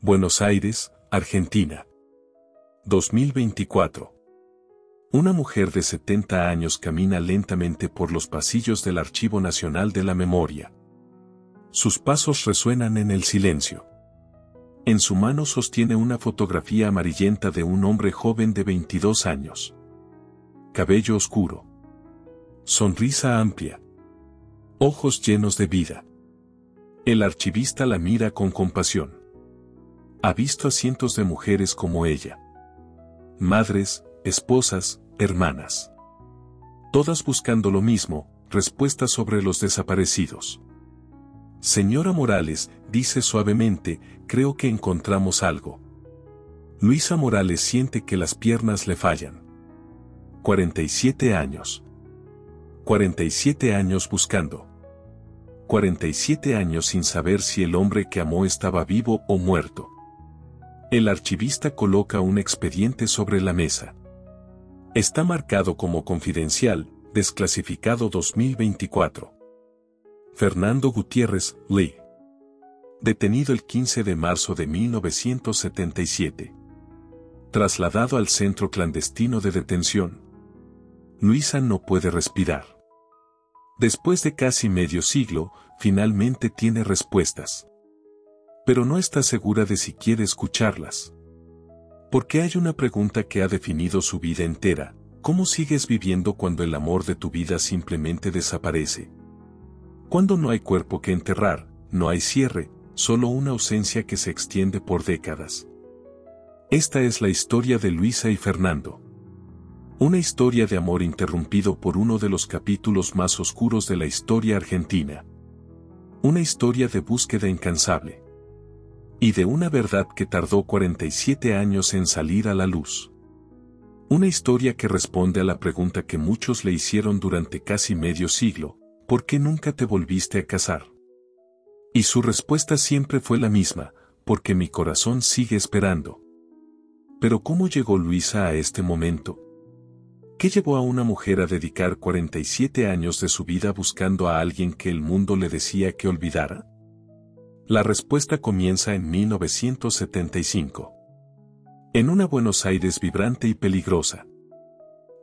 Buenos Aires, Argentina. 2024. Una mujer de 70 años camina lentamente por los pasillos del Archivo Nacional de la Memoria. Sus pasos resuenan en el silencio. En su mano sostiene una fotografía amarillenta de un hombre joven de 22 años. Cabello oscuro. Sonrisa amplia. Ojos llenos de vida. El archivista la mira con compasión. Ha visto a cientos de mujeres como ella. Madres, esposas, hermanas. Todas buscando lo mismo, respuestas sobre los desaparecidos. Señora Morales, dice suavemente, creo que encontramos algo. Luisa Morales siente que las piernas le fallan. 47 años. 47 años buscando. 47 años sin saber si el hombre que amó estaba vivo o muerto. El archivista coloca un expediente sobre la mesa. Está marcado como confidencial, desclasificado 2024. Fernando Gutiérrez, Lee. Detenido el 15 de marzo de 1977. Trasladado al centro clandestino de detención. Luisa no puede respirar. Después de casi medio siglo, finalmente tiene respuestas. Pero no está segura de si quiere escucharlas. Porque hay una pregunta que ha definido su vida entera: ¿cómo sigues viviendo cuando el amor de tu vida simplemente desaparece? Cuando no hay cuerpo que enterrar, no hay cierre, solo una ausencia que se extiende por décadas. Esta es la historia de Luisa y Fernando. Una historia de amor interrumpido por uno de los capítulos más oscuros de la historia argentina. Una historia de búsqueda incansable. Y de una verdad que tardó 47 años en salir a la luz. Una historia que responde a la pregunta que muchos le hicieron durante casi medio siglo: ¿por qué nunca te volviste a casar? Y su respuesta siempre fue la misma: porque mi corazón sigue esperando. Pero ¿cómo llegó Luisa a este momento? ¿Qué llevó a una mujer a dedicar 47 años de su vida buscando a alguien que el mundo le decía que olvidara? La respuesta comienza en 1975. En una Buenos Aires vibrante y peligrosa.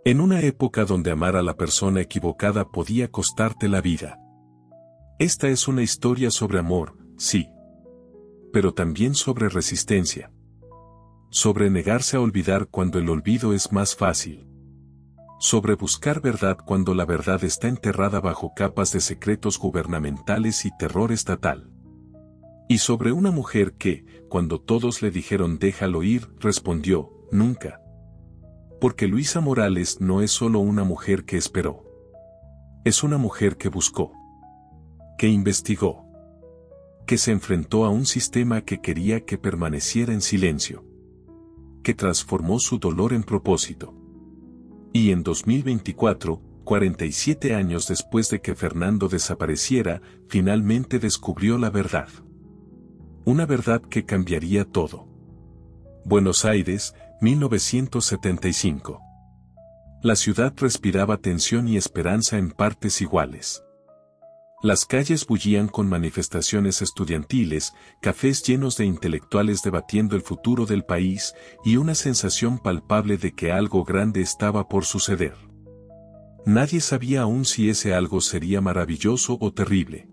En una época donde amar a la persona equivocada podía costarte la vida. Esta es una historia sobre amor, sí. Pero también sobre resistencia. Sobre negarse a olvidar cuando el olvido es más fácil. Sobre buscar verdad cuando la verdad está enterrada bajo capas de secretos gubernamentales y terror estatal. Y sobre una mujer que, cuando todos le dijeron déjalo ir, respondió, nunca. Porque Luisa Morales no es solo una mujer que esperó. Es una mujer que buscó. Que investigó. Que se enfrentó a un sistema que quería que permaneciera en silencio. Que transformó su dolor en propósito. Y en 2024, 47 años después de que Fernando desapareciera, finalmente descubrió la verdad. Una verdad que cambiaría todo. Buenos Aires, 1975. La ciudad respiraba tensión y esperanza en partes iguales. Las calles bullían con manifestaciones estudiantiles, cafés llenos de intelectuales debatiendo el futuro del país, y una sensación palpable de que algo grande estaba por suceder. Nadie sabía aún si ese algo sería maravilloso o terrible.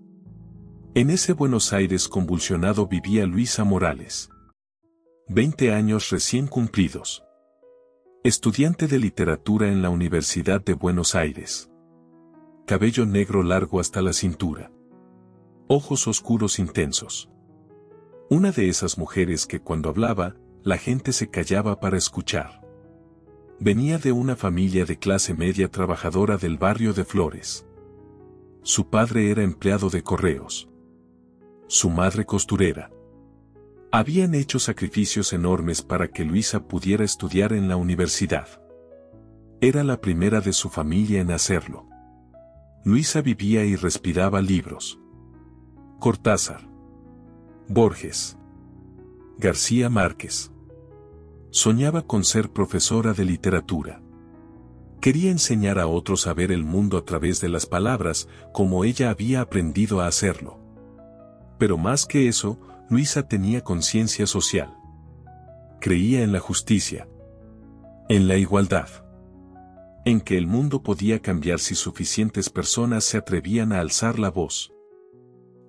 En ese Buenos Aires convulsionado vivía Luisa Morales. 20 años recién cumplidos. Estudiante de literatura en la Universidad de Buenos Aires. Cabello negro largo hasta la cintura. Ojos oscuros intensos. Una de esas mujeres que cuando hablaba, la gente se callaba para escuchar. Venía de una familia de clase media trabajadora del barrio de Flores. Su padre era empleado de correos. Su madre costurera. Habían hecho sacrificios enormes para que Luisa pudiera estudiar en la universidad. Era la primera de su familia en hacerlo. Luisa vivía y respiraba libros. Cortázar. Borges. García Márquez. Soñaba con ser profesora de literatura. Quería enseñar a otros a ver el mundo a través de las palabras, como ella había aprendido a hacerlo. Pero más que eso, Luisa tenía conciencia social. Creía en la justicia, en la igualdad, en que el mundo podía cambiar si suficientes personas se atrevían a alzar la voz.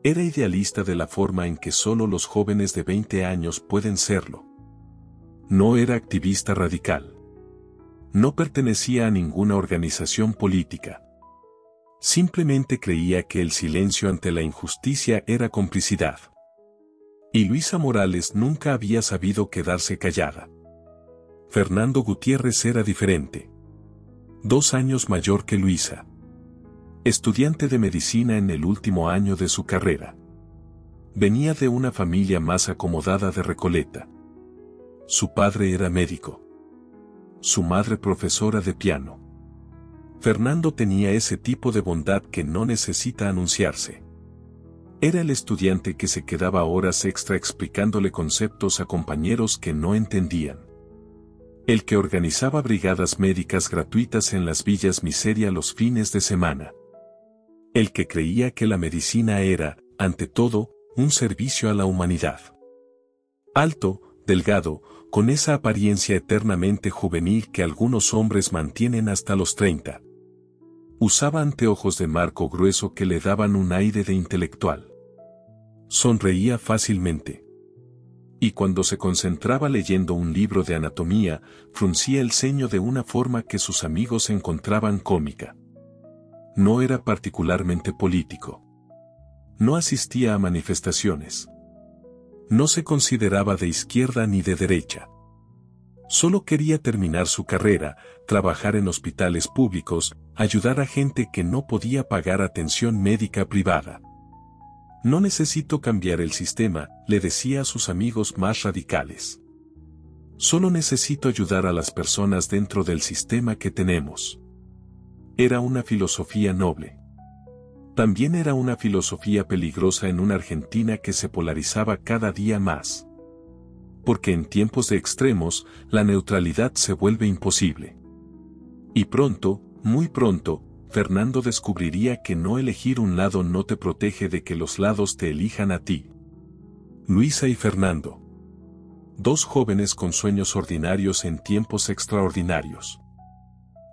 Era idealista de la forma en que solo los jóvenes de 20 años pueden serlo. No era activista radical. No pertenecía a ninguna organización política. Simplemente creía que el silencio ante la injusticia era complicidad. Y Luisa Morales nunca había sabido quedarse callada. Fernando Gutiérrez era diferente. 2 años mayor que Luisa. Estudiante de medicina en el último año de su carrera. Venía de una familia más acomodada de Recoleta. Su padre era médico. Su madre profesora de piano. Fernando tenía ese tipo de bondad que no necesita anunciarse. Era el estudiante que se quedaba horas extra explicándole conceptos a compañeros que no entendían. El que organizaba brigadas médicas gratuitas en las villas miseria los fines de semana. El que creía que la medicina era, ante todo, un servicio a la humanidad. Alto, delgado, con esa apariencia eternamente juvenil que algunos hombres mantienen hasta los 30. Usaba anteojos de marco grueso que le daban un aire de intelectual. Sonreía fácilmente. Y cuando se concentraba leyendo un libro de anatomía, fruncía el ceño de una forma que sus amigos encontraban cómica. No era particularmente político. No asistía a manifestaciones. No se consideraba de izquierda ni de derecha. Solo quería terminar su carrera, trabajar en hospitales públicos, ayudar a gente que no podía pagar atención médica privada. No necesito cambiar el sistema, le decía a sus amigos más radicales. Solo necesito ayudar a las personas dentro del sistema que tenemos. Era una filosofía noble. También era una filosofía peligrosa en una Argentina que se polarizaba cada día más. Porque en tiempos de extremos, la neutralidad se vuelve imposible. Y pronto, muy pronto, Fernando descubriría que no elegir un lado no te protege de que los lados te elijan a ti. Luisa y Fernando. 2 jóvenes con sueños ordinarios en tiempos extraordinarios.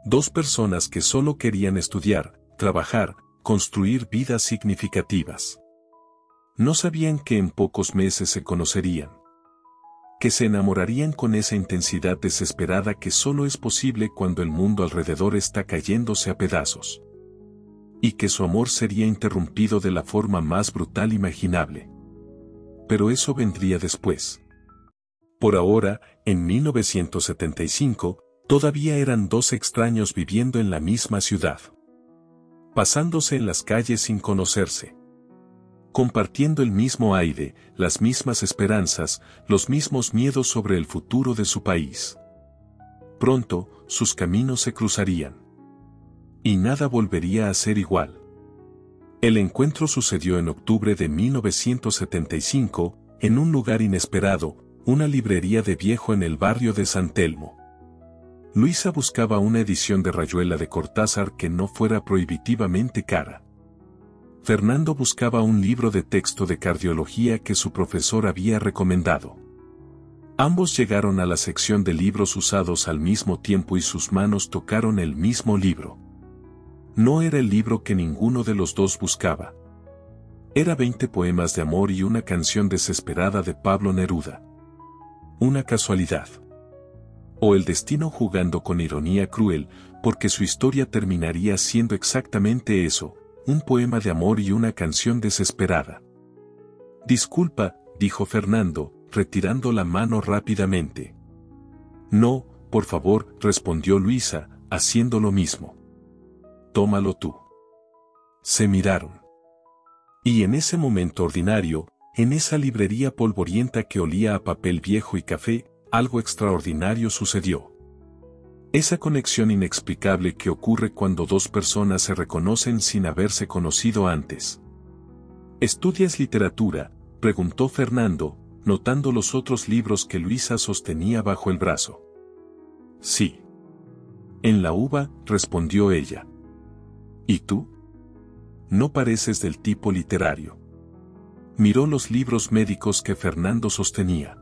2 personas que solo querían estudiar, trabajar, construir vidas significativas. No sabían que en pocos meses se conocerían. Que se enamorarían con esa intensidad desesperada que solo es posible cuando el mundo alrededor está cayéndose a pedazos. Y que su amor sería interrumpido de la forma más brutal imaginable. Pero eso vendría después. Por ahora, en 1975, todavía eran 2 extraños viviendo en la misma ciudad. Pasándose en las calles sin conocerse. Compartiendo el mismo aire, las mismas esperanzas, los mismos miedos sobre el futuro de su país. Pronto, sus caminos se cruzarían. Y nada volvería a ser igual. El encuentro sucedió en octubre de 1975, en un lugar inesperado, una librería de viejo en el barrio de San Telmo. Luisa buscaba una edición de Rayuela de Cortázar que no fuera prohibitivamente cara. Fernando buscaba un libro de texto de cardiología que su profesor había recomendado. Ambos llegaron a la sección de libros usados al mismo tiempo y sus manos tocaron el mismo libro. No era el libro que ninguno de los dos buscaba. Era 20 poemas de amor y una canción desesperada de Pablo Neruda. Una casualidad. O el destino jugando con ironía cruel, porque su historia terminaría siendo exactamente eso, un poema de amor y una canción desesperada. Disculpa, dijo Fernando, retirando la mano rápidamente. No, por favor, respondió Luisa, haciendo lo mismo. Tómalo tú. Se miraron. Y en ese momento ordinario, en esa librería polvorienta que olía a papel viejo y café, algo extraordinario sucedió. Esa conexión inexplicable que ocurre cuando 2 personas se reconocen sin haberse conocido antes. ¿Estudias literatura?, preguntó Fernando, notando los otros libros que Luisa sostenía bajo el brazo. Sí. En la UBA, respondió ella. ¿Y tú? No pareces del tipo literario. Miró los libros médicos que Fernando sostenía.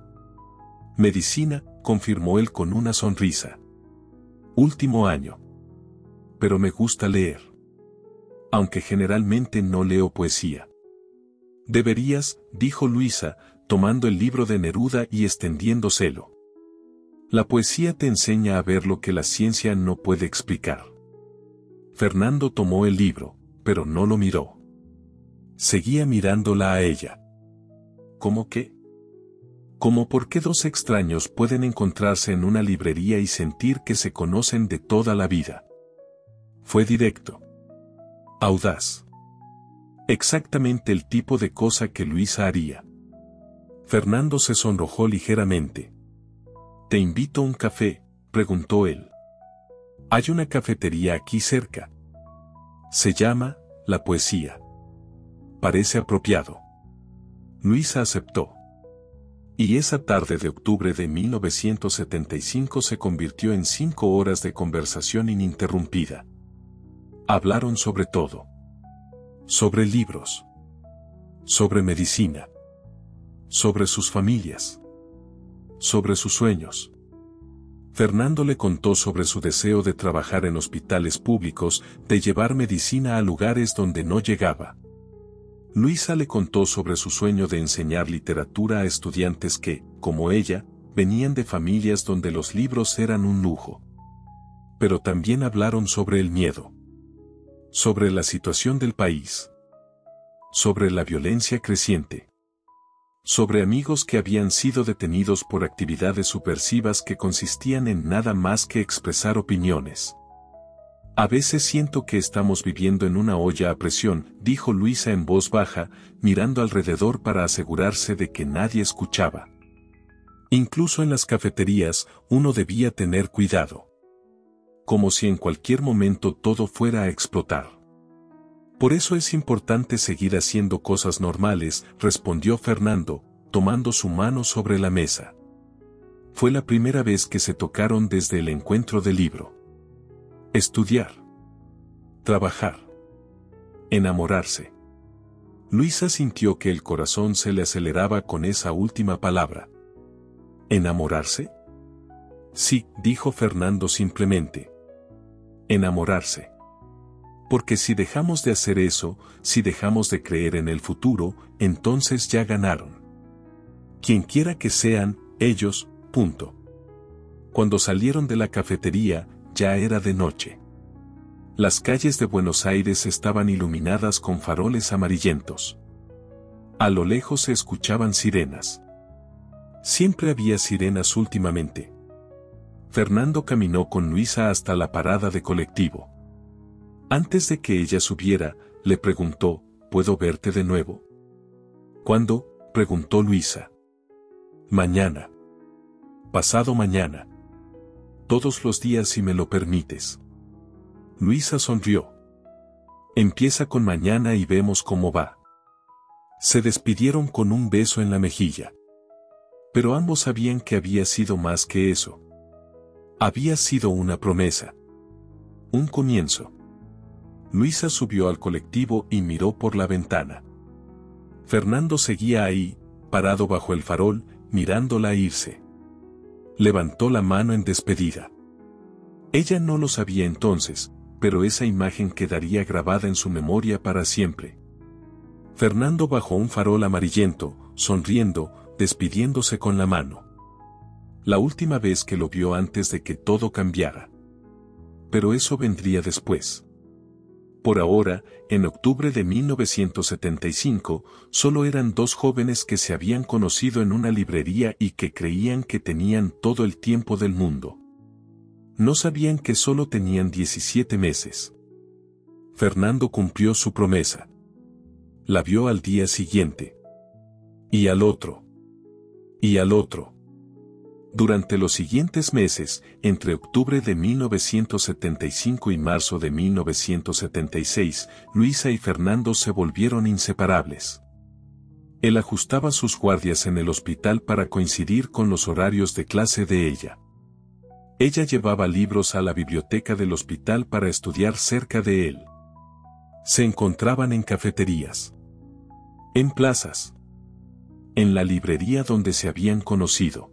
Medicina, confirmó él con una sonrisa. Último año. Pero me gusta leer. Aunque generalmente no leo poesía. Deberías, dijo Luisa, tomando el libro de Neruda y extendiéndoselo. La poesía te enseña a ver lo que la ciencia no puede explicar. Fernando tomó el libro, pero no lo miró. Seguía mirándola a ella. ¿Cómo qué? ¿Cómo por qué dos extraños pueden encontrarse en una librería y sentir que se conocen de toda la vida? Fue directo. Audaz. Exactamente el tipo de cosa que Luisa haría. Fernando se sonrojó ligeramente. «¿Te invito a un café?», preguntó él. «Hay una cafetería aquí cerca. Se llama La Poesía. Parece apropiado». Luisa aceptó. Y esa tarde de octubre de 1975 se convirtió en 5 horas de conversación ininterrumpida. Hablaron sobre todo. Sobre libros. Sobre medicina. Sobre sus familias. Sobre sus sueños. Fernando le contó sobre su deseo de trabajar en hospitales públicos, de llevar medicina a lugares donde no llegaba. Luisa le contó sobre su sueño de enseñar literatura a estudiantes que, como ella, venían de familias donde los libros eran un lujo. Pero también hablaron sobre el miedo. Sobre la situación del país. Sobre la violencia creciente. Sobre amigos que habían sido detenidos por actividades subversivas que consistían en nada más que expresar opiniones. «A veces siento que estamos viviendo en una olla a presión», dijo Luisa en voz baja, mirando alrededor para asegurarse de que nadie escuchaba. Incluso en las cafeterías, uno debía tener cuidado. Como si en cualquier momento todo fuera a explotar. «Por eso es importante seguir haciendo cosas normales», respondió Fernando, tomando su mano sobre la mesa. Fue la primera vez que se tocaron desde el encuentro del libro. Estudiar. Trabajar. Enamorarse. Luisa sintió que el corazón se le aceleraba con esa última palabra. ¿Enamorarse? Sí, dijo Fernando simplemente. Enamorarse. Porque si dejamos de hacer eso, si dejamos de creer en el futuro, entonces ya ganaron. Quien quiera que sean, ellos, punto. Cuando salieron de la cafetería, ya era de noche. Las calles de Buenos Aires estaban iluminadas con faroles amarillentos. A lo lejos se escuchaban sirenas. Siempre había sirenas últimamente. Fernando caminó con Luisa hasta la parada de colectivo. Antes de que ella subiera, le preguntó, ¿puedo verte de nuevo? ¿Cuándo?, preguntó Luisa. Mañana. Pasado mañana. Todos los días si me lo permites. Luisa sonrió. Empieza con mañana y vemos cómo va. Se despidieron con un beso en la mejilla. Pero ambos sabían que había sido más que eso. Había sido una promesa. Un comienzo. Luisa subió al colectivo y miró por la ventana. Fernando seguía ahí, parado bajo el farol, mirándola irse. Levantó la mano en despedida. Ella no lo sabía entonces, pero esa imagen quedaría grabada en su memoria para siempre. Fernando bajo un farol amarillento, sonriendo, despidiéndose con la mano. La última vez que lo vio antes de que todo cambiara. Pero eso vendría después. Por ahora, en octubre de 1975, solo eran dos jóvenes que se habían conocido en una librería y que creían que tenían todo el tiempo del mundo. No sabían que solo tenían 17 meses. Fernando cumplió su promesa. La vio al día siguiente. Y al otro. Y al otro. Durante los siguientes meses, entre octubre de 1975 y marzo de 1976, Luisa y Fernando se volvieron inseparables. Él ajustaba sus guardias en el hospital para coincidir con los horarios de clase de ella. Ella llevaba libros a la biblioteca del hospital para estudiar cerca de él. Se encontraban en cafeterías. En plazas. En la librería donde se habían conocido.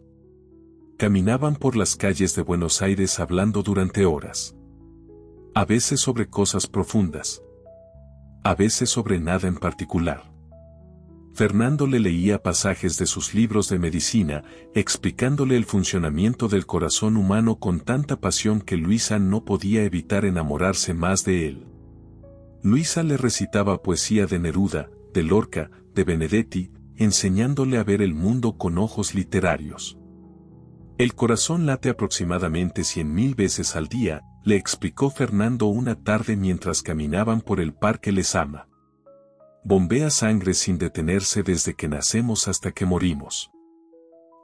Caminaban por las calles de Buenos Aires hablando durante horas. A veces sobre cosas profundas. A veces sobre nada en particular. Fernando le leía pasajes de sus libros de medicina, explicándole el funcionamiento del corazón humano con tanta pasión que Luisa no podía evitar enamorarse más de él. Luisa le recitaba poesía de Neruda, de Lorca, de Benedetti, enseñándole a ver el mundo con ojos literarios. El corazón late aproximadamente 100.000 veces al día, le explicó Fernando una tarde mientras caminaban por el Parque Lezama. Bombea sangre sin detenerse desde que nacemos hasta que morimos.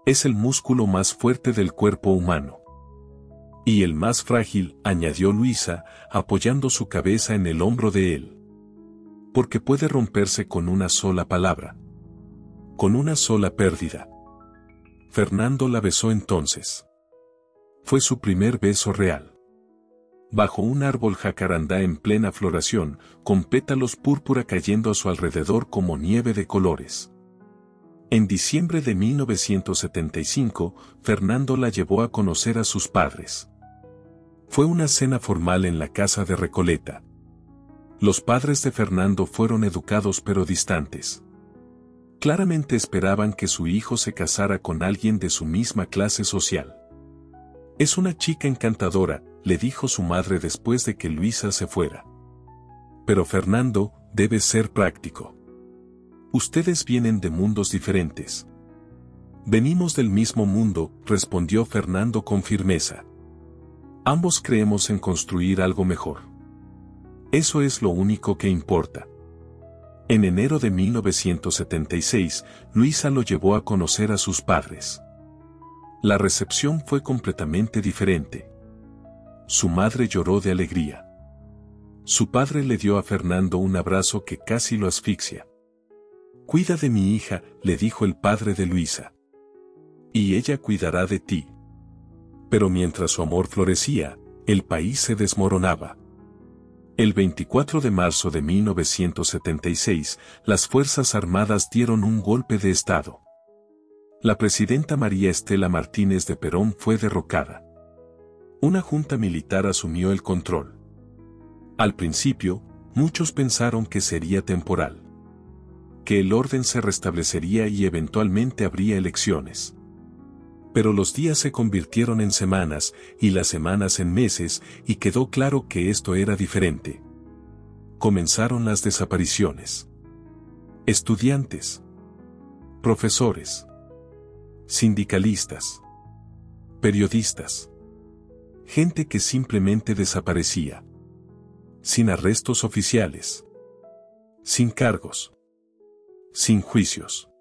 Es el músculo más fuerte del cuerpo humano. Y el más frágil, añadió Luisa, apoyando su cabeza en el hombro de él. Porque puede romperse con una sola palabra. Con una sola pérdida. Fernando la besó entonces. Fue su primer beso real. Bajo un árbol jacarandá en plena floración, con pétalos púrpura cayendo a su alrededor como nieve de colores. En diciembre de 1975, Fernando la llevó a conocer a sus padres. Fue una cena formal en la casa de Recoleta. Los padres de Fernando fueron educados pero distantes. Claramente esperaban que su hijo se casara con alguien de su misma clase social. Es una chica encantadora, le dijo su madre después de que Luisa se fuera. Pero Fernando, debe ser práctico. Ustedes vienen de mundos diferentes. Venimos del mismo mundo, respondió Fernando con firmeza. Ambos creemos en construir algo mejor. Eso es lo único que importa. En enero de 1976, Luisa lo llevó a conocer a sus padres. La recepción fue completamente diferente. Su madre lloró de alegría. Su padre le dio a Fernando un abrazo que casi lo asfixia. Cuida de mi hija, le dijo el padre de Luisa. Y ella cuidará de ti. Pero mientras su amor florecía, el país se desmoronaba. El 24 de marzo de 1976, las Fuerzas Armadas dieron un golpe de Estado. La presidenta María Estela Martínez de Perón fue derrocada. Una junta militar asumió el control. Al principio, muchos pensaron que sería temporal. Que el orden se restablecería y eventualmente habría elecciones. Pero los días se convirtieron en semanas, y las semanas en meses, y quedó claro que esto era diferente. Comenzaron las desapariciones. Estudiantes. Profesores. Sindicalistas. Periodistas. Gente que simplemente desaparecía. Sin arrestos oficiales. Sin cargos. Sin juicios.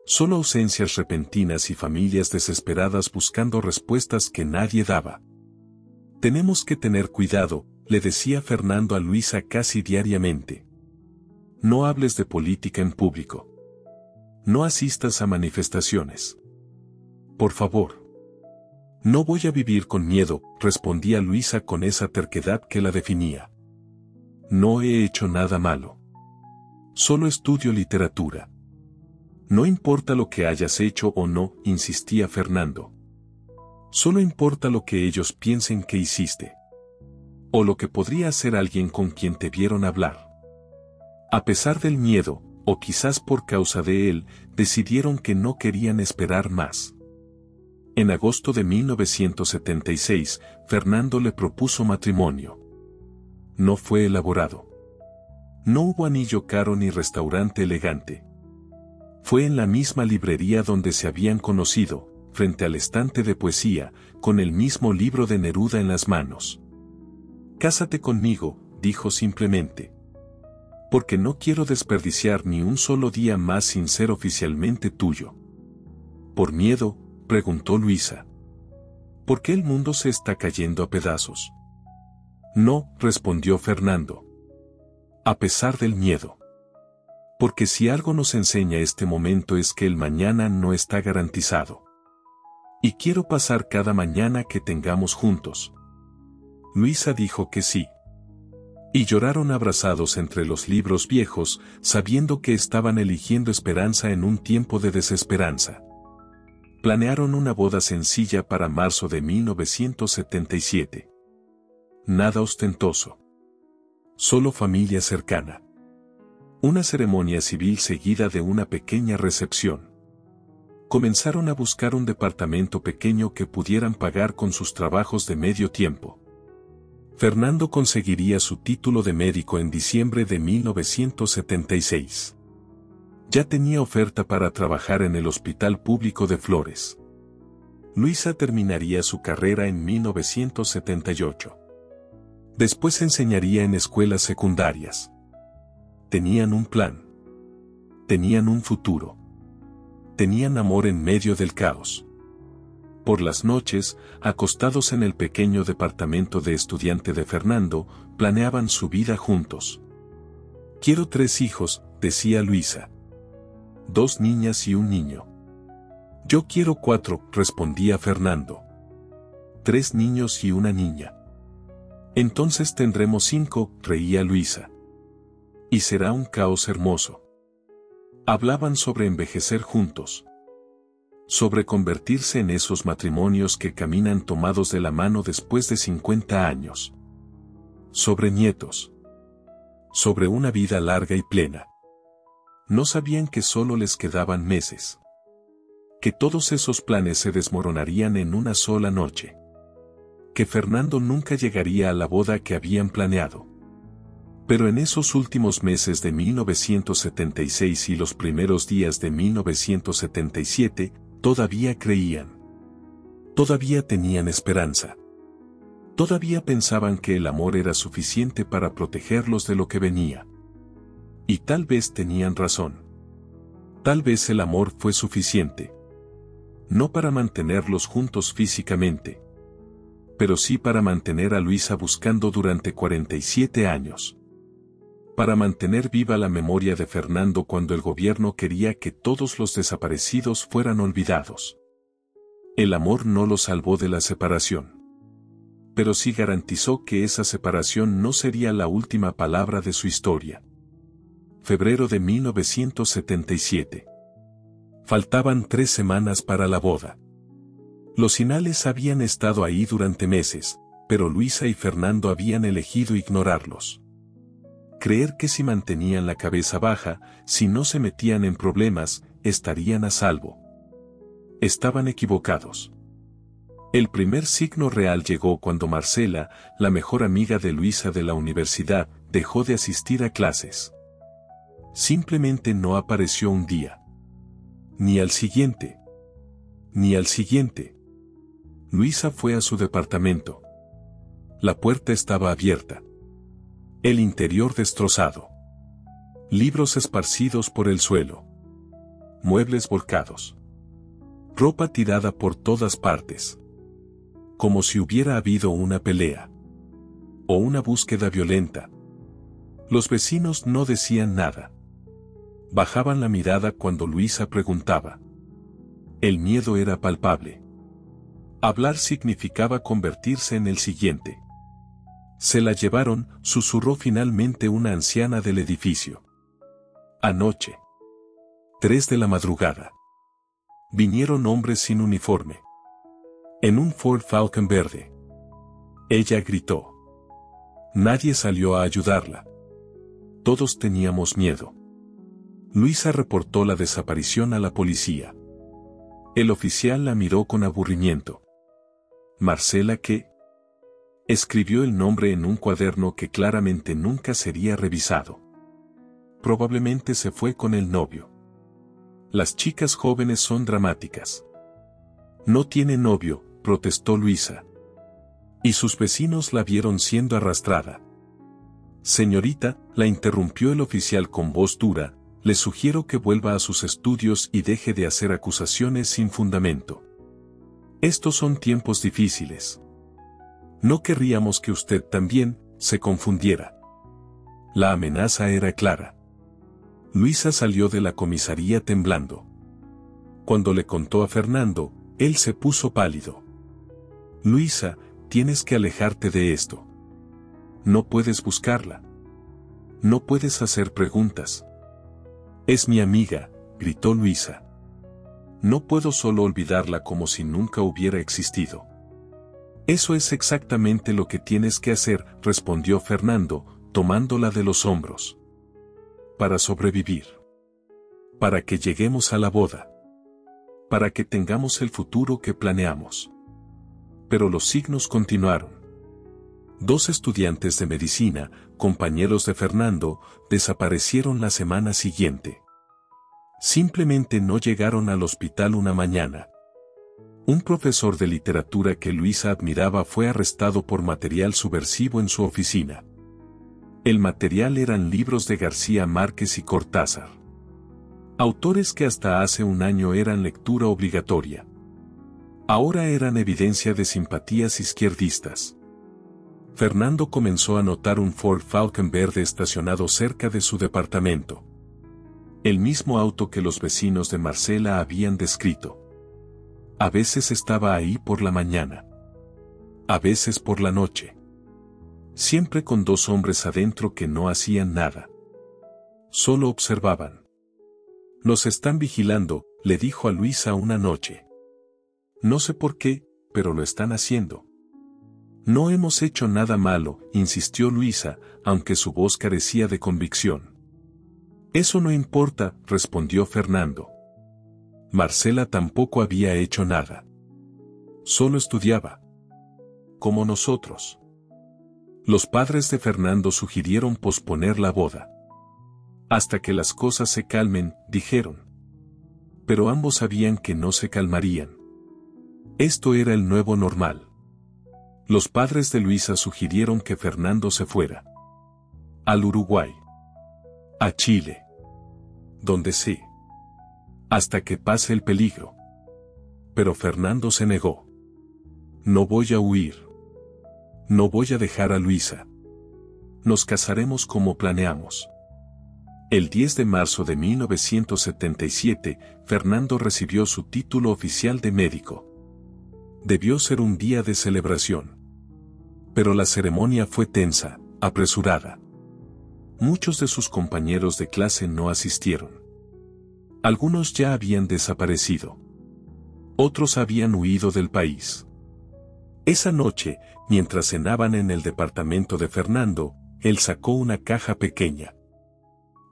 Solo ausencias repentinas y familias desesperadas buscando respuestas que nadie daba. Tenemos que tener cuidado, le decía Fernando a Luisa casi diariamente. No hables de política en público. No asistas a manifestaciones. Por favor. No voy a vivir con miedo, respondía Luisa con esa terquedad que la definía. No he hecho nada malo. Solo estudio literatura. No importa lo que hayas hecho o no, insistía Fernando. Solo importa lo que ellos piensen que hiciste. O lo que podría hacer alguien con quien te vieron hablar. A pesar del miedo, o quizás por causa de él, decidieron que no querían esperar más. En agosto de 1976, Fernando le propuso matrimonio. No fue elaborado. No hubo anillo caro ni restaurante elegante. Fue en la misma librería donde se habían conocido, frente al estante de poesía, con el mismo libro de Neruda en las manos. Cásate conmigo, dijo simplemente. Porque no quiero desperdiciar ni un solo día más sin ser oficialmente tuyo. ¿Por miedo?, preguntó Luisa. ¿Por qué el mundo se está cayendo a pedazos? No, respondió Fernando. A pesar del miedo. Porque si algo nos enseña este momento es que el mañana no está garantizado. Y quiero pasar cada mañana que tengamos juntos. Luisa dijo que sí. Y lloraron abrazados entre los libros viejos, sabiendo que estaban eligiendo esperanza en un tiempo de desesperanza. Planearon una boda sencilla para marzo de 1977. Nada ostentoso. Solo familia cercana. Una ceremonia civil seguida de una pequeña recepción. Comenzaron a buscar un departamento pequeño que pudieran pagar con sus trabajos de medio tiempo. Fernando conseguiría su título de médico en diciembre de 1976. Ya tenía oferta para trabajar en el Hospital Público de Flores. Luisa terminaría su carrera en 1978. Después enseñaría en escuelas secundarias. Tenían un plan. Tenían un futuro. Tenían amor en medio del caos. Por las noches, acostados en el pequeño departamento de estudiante de Fernando, planeaban su vida juntos. Quiero 3 hijos, decía Luisa. 2 niñas y un niño. Yo quiero 4, respondía Fernando. 3 niños y una niña. Entonces tendremos 5, reía Luisa. Y será un caos hermoso. Hablaban sobre envejecer juntos. Sobre convertirse en esos matrimonios que caminan tomados de la mano después de 50 años. Sobre nietos. Sobre una vida larga y plena. No sabían que solo les quedaban meses. Que todos esos planes se desmoronarían en una sola noche. Que Fernando nunca llegaría a la boda que habían planeado. Pero en esos últimos meses de 1976 y los primeros días de 1977, todavía creían. Todavía tenían esperanza. Todavía pensaban que el amor era suficiente para protegerlos de lo que venía. Y tal vez tenían razón. Tal vez el amor fue suficiente. No para mantenerlos juntos físicamente. Pero sí para mantener a Luisa buscando durante 47 años. Para mantener viva la memoria de Fernando cuando el gobierno quería que todos los desaparecidos fueran olvidados. El amor no lo salvó de la separación. Pero sí garantizó que esa separación no sería la última palabra de su historia. Febrero de 1977. Faltaban 3 semanas para la boda. Los Sinales habían estado ahí durante meses, pero Luisa y Fernando habían elegido ignorarlos. Creer que si mantenían la cabeza baja, si no se metían en problemas, estarían a salvo. Estaban equivocados. El primer signo real llegó cuando Marcela, la mejor amiga de Luisa de la universidad, dejó de asistir a clases. Simplemente no apareció un día. Ni al siguiente. Ni al siguiente. Luisa fue a su departamento. La puerta estaba abierta. El interior destrozado. Libros esparcidos por el suelo. Muebles volcados. Ropa tirada por todas partes. Como si hubiera habido una pelea. O una búsqueda violenta. Los vecinos no decían nada. Bajaban la mirada cuando Luisa preguntaba. El miedo era palpable. Hablar significaba convertirse en el siguiente. Se la llevaron, susurró finalmente una anciana del edificio. Anoche. 3 de la madrugada. Vinieron hombres sin uniforme. En un Ford Falcon verde. Ella gritó. Nadie salió a ayudarla. Todos teníamos miedo. Luisa reportó la desaparición a la policía. El oficial la miró con aburrimiento. ¿Marcela qué? Escribió el nombre en un cuaderno que claramente nunca sería revisado. Probablemente se fue con el novio. Las chicas jóvenes son dramáticas. No tiene novio, protestó Luisa. Y sus vecinos la vieron siendo arrastrada. Señorita, la interrumpió el oficial con voz dura, le sugiero que vuelva a sus estudios y deje de hacer acusaciones sin fundamento. Estos son tiempos difíciles. No querríamos que usted también se confundiera. La amenaza era clara. Luisa salió de la comisaría temblando. Cuando le contó a Fernando, él se puso pálido. Luisa, tienes que alejarte de esto. No puedes buscarla. No puedes hacer preguntas. Es mi amiga, gritó Luisa. No puedo solo olvidarla como si nunca hubiera existido. Eso es exactamente lo que tienes que hacer, respondió Fernando, tomándola de los hombros. Para sobrevivir. Para que lleguemos a la boda. Para que tengamos el futuro que planeamos. Pero los signos continuaron. 2 estudiantes de medicina, compañeros de Fernando, desaparecieron la semana siguiente. Simplemente no llegaron al hospital una mañana. Un profesor de literatura que Luisa admiraba fue arrestado por material subversivo en su oficina. El material eran libros de García Márquez y Cortázar. Autores que hasta hace un año eran lectura obligatoria. Ahora eran evidencia de simpatías izquierdistas. Fernando comenzó a notar un Ford Falcon verde estacionado cerca de su departamento. El mismo auto que los vecinos de Marcela habían descrito. A veces estaba ahí por la mañana. A veces por la noche. Siempre con 2 hombres adentro que no hacían nada. Solo observaban. Nos están vigilando, le dijo a Luisa una noche. No sé por qué, pero lo están haciendo. No hemos hecho nada malo, insistió Luisa, aunque su voz carecía de convicción. Eso no importa, respondió Fernando. Marcela tampoco había hecho nada. Solo estudiaba. Como nosotros. Los padres de Fernando sugirieron posponer la boda. Hasta que las cosas se calmen, dijeron. Pero ambos sabían que no se calmarían. Esto era el nuevo normal. Los padres de Luisa sugirieron que Fernando se fuera. Al Uruguay. A Chile. Donde sea. Hasta que pase el peligro. Pero Fernando se negó. No voy a huir. No voy a dejar a Luisa. Nos casaremos como planeamos. El 10 de marzo de 1977, Fernando recibió su título oficial de médico. Debió ser un día de celebración. Pero la ceremonia fue tensa, apresurada. Muchos de sus compañeros de clase no asistieron. Algunos ya habían desaparecido. Otros habían huido del país. Esa noche, mientras cenaban en el departamento de Fernando, él sacó una caja pequeña.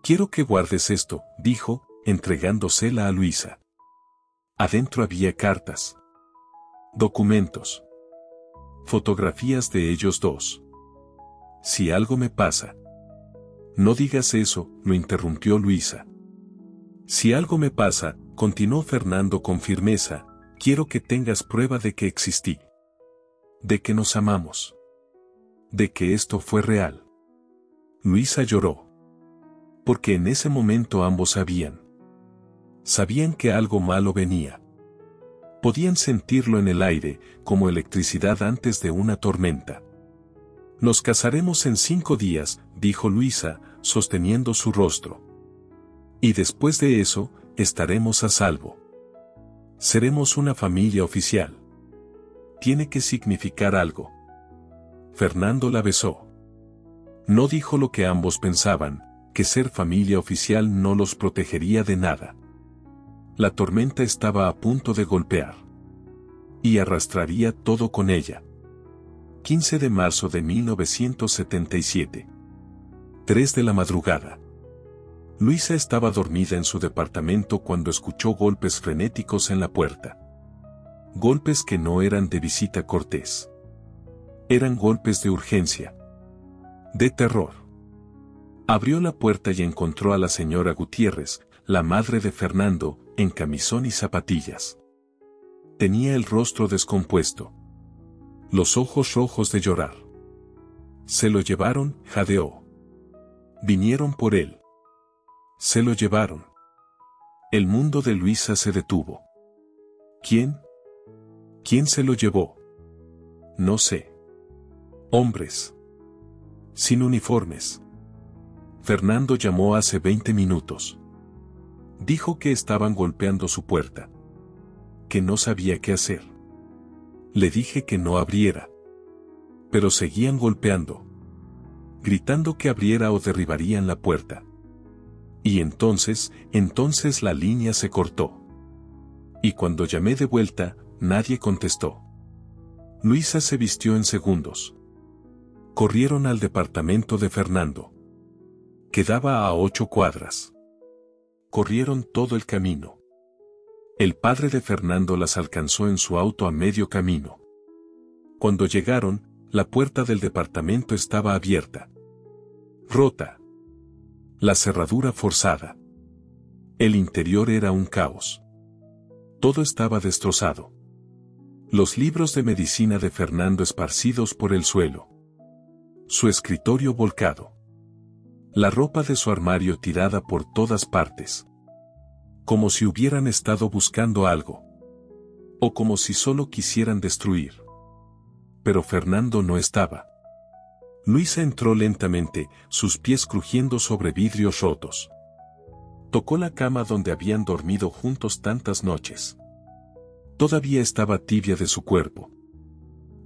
Quiero que guardes esto, dijo, entregándosela a Luisa. Adentro había cartas. Documentos. Fotografías de ellos dos. Si algo me pasa. No digas eso, lo interrumpió Luisa. Si algo me pasa, continuó Fernando con firmeza, quiero que tengas prueba de que existí. De que nos amamos. De que esto fue real. Luisa lloró. Porque en ese momento ambos sabían. Sabían que algo malo venía. Podían sentirlo en el aire, como electricidad antes de una tormenta. Nos casaremos en 5 días, dijo Luisa, sosteniendo su rostro. Y después de eso, estaremos a salvo. Seremos una familia oficial. Tiene que significar algo. Fernando la besó. No dijo lo que ambos pensaban, que ser familia oficial no los protegería de nada. La tormenta estaba a punto de golpear. Y arrastraría todo con ella. 15 de marzo de 1977. 3 de la madrugada. Luisa estaba dormida en su departamento cuando escuchó golpes frenéticos en la puerta. Golpes que no eran de visita cortés. Eran golpes de urgencia. De terror. Abrió la puerta y encontró a la señora Gutiérrez, la madre de Fernando, en camisón y zapatillas. Tenía el rostro descompuesto. Los ojos rojos de llorar. Se lo llevaron, jadeó. Vinieron por él. Se lo llevaron. El mundo de Luisa se detuvo. ¿Quién? ¿Quién se lo llevó? No sé. Hombres. Sin uniformes. Fernando llamó hace 20 minutos. Dijo que estaban golpeando su puerta. Que no sabía qué hacer. Le dije que no abriera. Pero seguían golpeando. gritando que abriera o derribarían la puerta. Y entonces la línea se cortó. Y cuando llamé de vuelta, nadie contestó. Luisa se vistió en segundos. Corrieron al departamento de Fernando. Quedaba a 8 cuadras. Corrieron todo el camino. El padre de Fernando las alcanzó en su auto a medio camino. Cuando llegaron, la puerta del departamento estaba abierta. Rota. La cerradura forzada. El interior era un caos. Todo estaba destrozado. Los libros de medicina de Fernando esparcidos por el suelo. Su escritorio volcado. La ropa de su armario tirada por todas partes. Como si hubieran estado buscando algo. O como si solo quisieran destruir. Pero Fernando no estaba. Luisa entró lentamente, sus pies crujiendo sobre vidrios rotos. Tocó la cama donde habían dormido juntos tantas noches. Todavía estaba tibia de su cuerpo.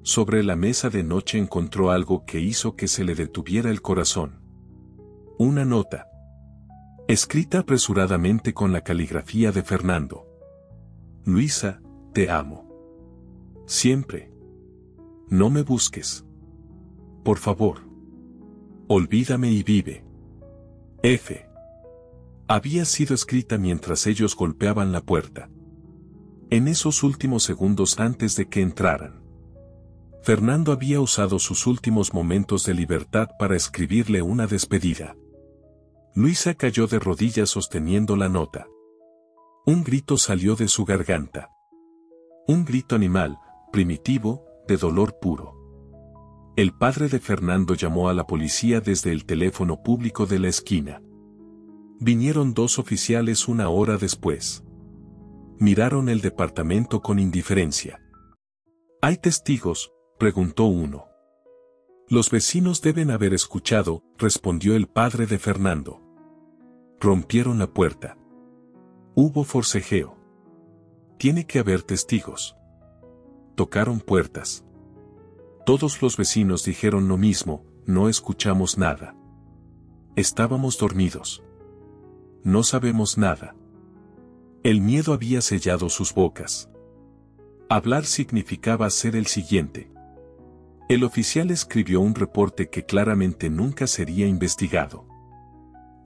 Sobre la mesa de noche encontró algo que hizo que se le detuviera el corazón. Una nota. Escrita apresuradamente con la caligrafía de Fernando. Luisa, te amo. Siempre. No me busques. Por favor. Olvídame y vive. F. Había sido escrita mientras ellos golpeaban la puerta. En esos últimos segundos antes de que entraran. Fernando había usado sus últimos momentos de libertad para escribirle una despedida. Luisa cayó de rodillas sosteniendo la nota. Un grito salió de su garganta. Un grito animal, primitivo, de dolor puro. El padre de Fernando llamó a la policía desde el teléfono público de la esquina. Vinieron 2 oficiales una hora después. Miraron el departamento con indiferencia. ¿Hay testigos?, preguntó uno. Los vecinos deben haber escuchado, respondió el padre de Fernando. Rompieron la puerta. Hubo forcejeo. Tiene que haber testigos. Tocaron puertas. Todos los vecinos dijeron lo mismo, no escuchamos nada. Estábamos dormidos. No sabemos nada. El miedo había sellado sus bocas. Hablar significaba ser el siguiente. El oficial escribió un reporte que claramente nunca sería investigado.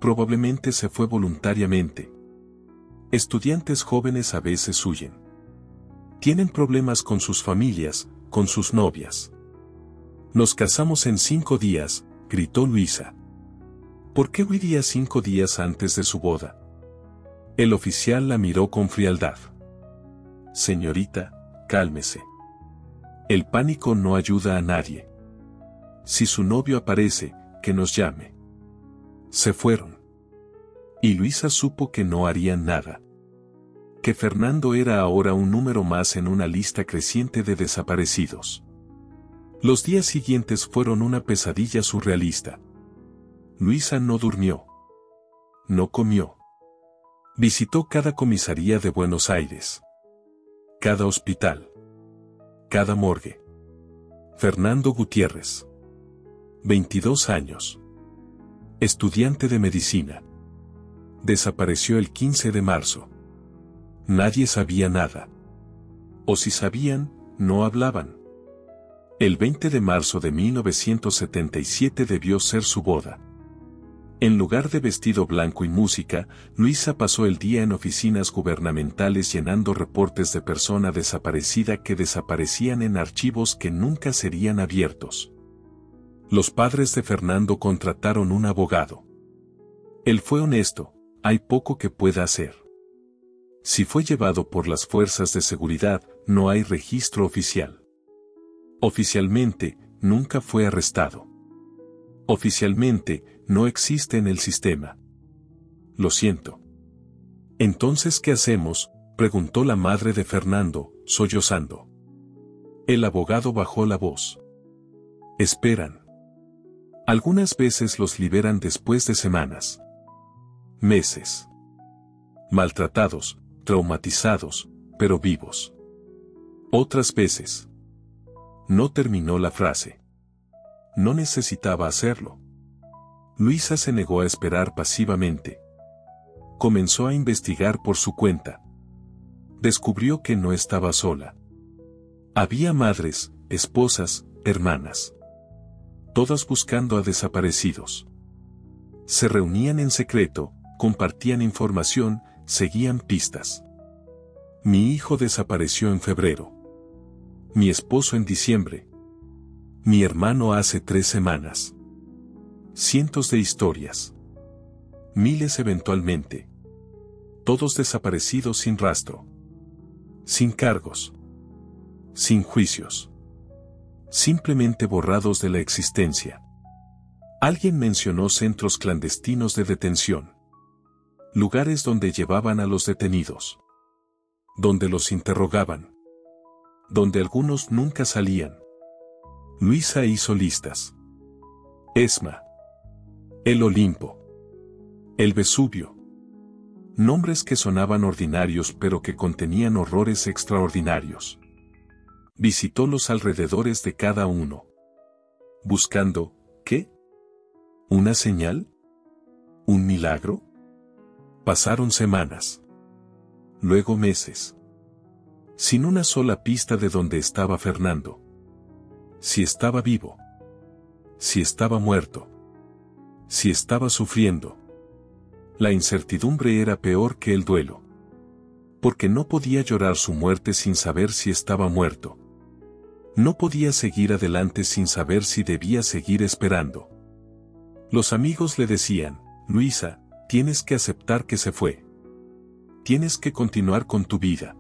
Probablemente se fue voluntariamente. Estudiantes jóvenes a veces huyen. Tienen problemas con sus familias, con sus novias. Nos casamos en 5 días, gritó Luisa. ¿Por qué huiría 5 días antes de su boda? El oficial la miró con frialdad. Señorita, cálmese. El pánico no ayuda a nadie. Si su novio aparece, que nos llame. Se fueron. Y Luisa supo que no harían nada. Que Fernando era ahora un número más en una lista creciente de desaparecidos. Los días siguientes fueron una pesadilla surrealista. Luisa no durmió. No comió. Visitó cada comisaría de Buenos Aires. Cada hospital. Cada morgue. Fernando Gutiérrez. 22 años. Estudiante de medicina. Desapareció el 15 de marzo. Nadie sabía nada. O si sabían, no hablaban. El 20 de marzo de 1977 debió ser su boda. En lugar de vestido blanco y música, Luisa pasó el día en oficinas gubernamentales llenando reportes de persona desaparecida que desaparecían en archivos que nunca serían abiertos. Los padres de Fernando contrataron un abogado. Él fue honesto, hay poco que pueda hacer. Si fue llevado por las fuerzas de seguridad, no hay registro oficial. Oficialmente, nunca fue arrestado. Oficialmente, no existe en el sistema. Lo siento. ¿Entonces qué hacemos?, preguntó la madre de Fernando, sollozando. El abogado bajó la voz. Esperan. Algunas veces los liberan después de semanas. Meses. Maltratados, traumatizados, pero vivos. Otras veces. No terminó la frase. No necesitaba hacerlo. Luisa se negó a esperar pasivamente. Comenzó a investigar por su cuenta. Descubrió que no estaba sola. Había madres, esposas, hermanas. Todas buscando a desaparecidos. Se reunían en secreto, compartían información, seguían pistas. Mi hijo desapareció en febrero. Mi esposo en diciembre. Mi hermano hace 3 semanas. Cientos de historias. Miles eventualmente. Todos desaparecidos sin rastro. Sin cargos. Sin juicios. Simplemente borrados de la existencia. Alguien mencionó centros clandestinos de detención. Lugares donde llevaban a los detenidos. Donde los interrogaban. Donde algunos nunca salían. Luisa hizo listas. Esma. El Olimpo. El Vesubio. Nombres que sonaban ordinarios pero que contenían horrores extraordinarios. Visitó los alrededores de cada uno. Buscando, ¿qué? ¿Una señal? ¿Un milagro? Pasaron semanas. Luego meses. Sin una sola pista de dónde estaba Fernando. Si estaba vivo. Si estaba muerto. Si estaba sufriendo. La incertidumbre era peor que el duelo. Porque no podía llorar su muerte sin saber si estaba muerto. No podía seguir adelante sin saber si debía seguir esperando. Los amigos le decían, Luisa, tienes que aceptar que se fue. Tienes que continuar con tu vida.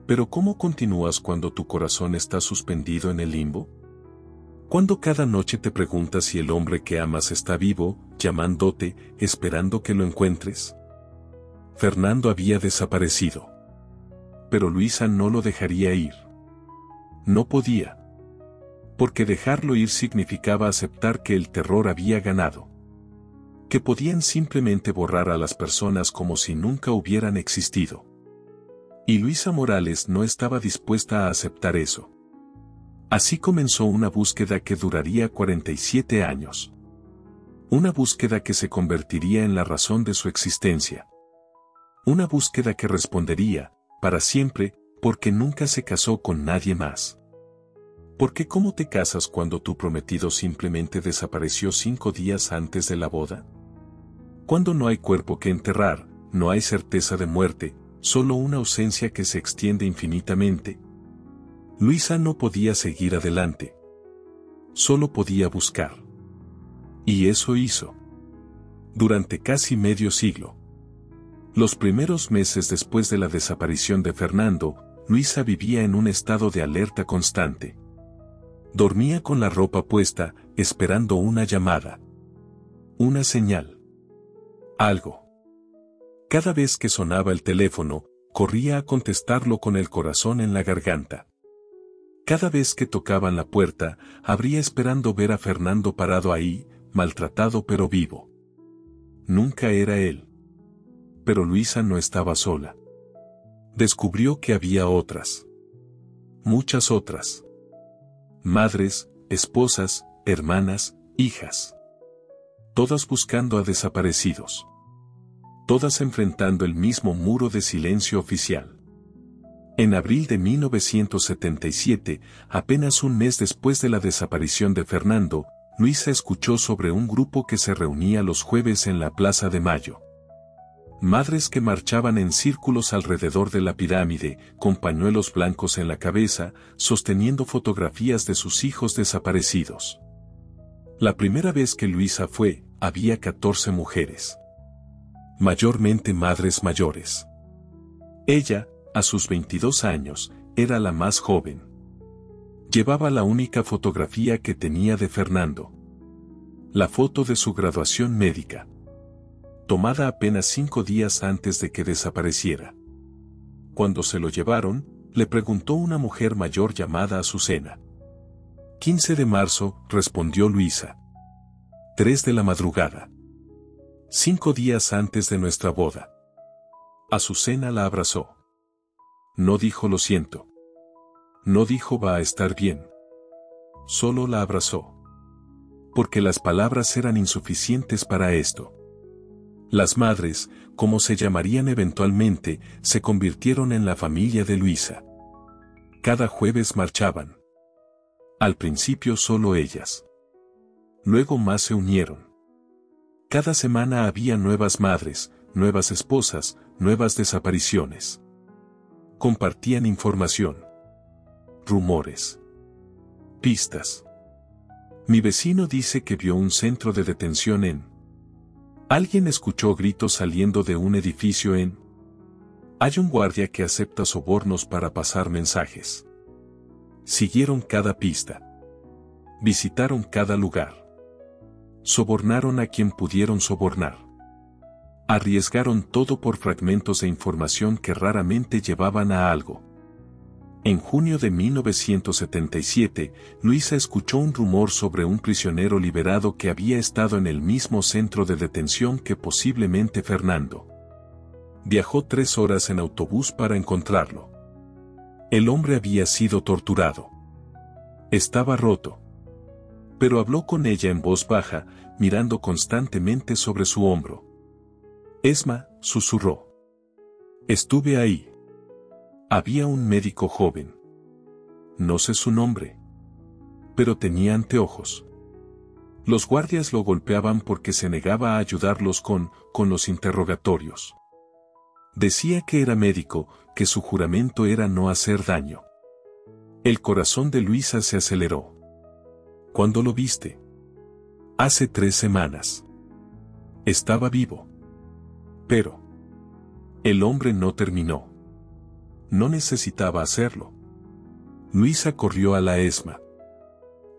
Pero ¿cómo continúas cuando tu corazón está suspendido en el limbo? Cuando cada noche te preguntas si el hombre que amas está vivo, llamándote, esperando que lo encuentres. Fernando había desaparecido. Pero Luisa no lo dejaría ir. No podía. Porque dejarlo ir significaba aceptar que el terror había ganado. Que podían simplemente borrar a las personas como si nunca hubieran existido. Y Luisa Morales no estaba dispuesta a aceptar eso. Así comenzó una búsqueda que duraría 47 años. Una búsqueda que se convertiría en la razón de su existencia. Una búsqueda que respondería, para siempre, porque nunca se casó con nadie más. Porque ¿cómo te casas cuando tu prometido simplemente desapareció 5 días antes de la boda? Cuando no hay cuerpo que enterrar, no hay certeza de muerte, solo una ausencia que se extiende infinitamente. Luisa no podía seguir adelante. Solo podía buscar. Y eso hizo. Durante casi medio siglo. Los primeros meses después de la desaparición de Fernando, Luisa vivía en un estado de alerta constante. Dormía con la ropa puesta, esperando una llamada. Una señal. Algo. Cada vez que sonaba el teléfono, corría a contestarlo con el corazón en la garganta. Cada vez que tocaban la puerta, abría esperando ver a Fernando parado ahí, maltratado pero vivo. Nunca era él. Pero Luisa no estaba sola. Descubrió que había otras. Muchas otras. Madres, esposas, hermanas, hijas. Todas buscando a desaparecidos. Todas enfrentando el mismo muro de silencio oficial. En abril de 1977, apenas un mes después de la desaparición de Fernando, Luisa escuchó sobre un grupo que se reunía los jueves en la Plaza de Mayo. Madres que marchaban en círculos alrededor de la pirámide, con pañuelos blancos en la cabeza, sosteniendo fotografías de sus hijos desaparecidos. La primera vez que Luisa fue, había 14 mujeres. Mayormente madres mayores. Ella, a sus 22 años, era la más joven. Llevaba la única fotografía que tenía de Fernando. La foto de su graduación médica. Tomada apenas 5 días antes de que desapareciera. Cuando se lo llevaron, le preguntó una mujer mayor llamada Azucena. 15 de marzo, respondió Luisa. 3 de la madrugada. 5 días antes de nuestra boda. Azucena la abrazó. No dijo lo siento. No dijo va a estar bien. Solo la abrazó. porque las palabras eran insuficientes para esto. Las madres, como se llamarían eventualmente, se convirtieron en la familia de Luisa. Cada jueves marchaban. Al principio solo ellas. Luego más se unieron. Cada semana había nuevas madres, nuevas esposas, nuevas desapariciones. Compartían información. Rumores. Pistas. Mi vecino dice que vio un centro de detención en... Alguien escuchó gritos saliendo de un edificio en... Hay un guardia que acepta sobornos para pasar mensajes. Siguieron cada pista. Visitaron cada lugar. Sobornaron a quien pudieron sobornar. Arriesgaron todo por fragmentos de información que raramente llevaban a algo. En junio de 1977, Luisa escuchó un rumor sobre un prisionero liberado que había estado en el mismo centro de detención que posiblemente Fernando. Viajó 3 horas en autobús para encontrarlo. El hombre había sido torturado. Estaba roto. Pero habló con ella en voz baja, mirando constantemente sobre su hombro. Esma, susurró. Estuve ahí. Había un médico joven. No sé su nombre. Pero tenía anteojos. Los guardias lo golpeaban porque se negaba a ayudarlos con los interrogatorios. Decía que era médico, que su juramento era no hacer daño. El corazón de Luisa se aceleró. ¿Cuándo lo viste? Hace 3 semanas. Estaba vivo. Pero el hombre no terminó. No necesitaba hacerlo. Luisa corrió a la ESMA.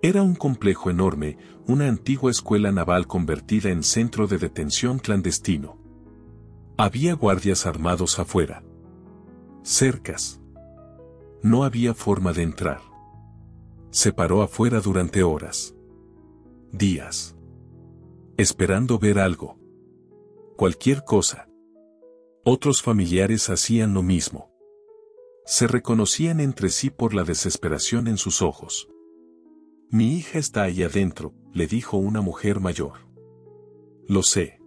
Era un complejo enorme, una antigua escuela naval convertida en centro de detención clandestino. Había guardias armados afuera. Cercas. No había forma de entrar. Se paró afuera durante horas. Días. Esperando ver algo. Cualquier cosa. Otros familiares hacían lo mismo. Se reconocían entre sí por la desesperación en sus ojos. Mi hija está ahí adentro, le dijo una mujer mayor. Lo sé.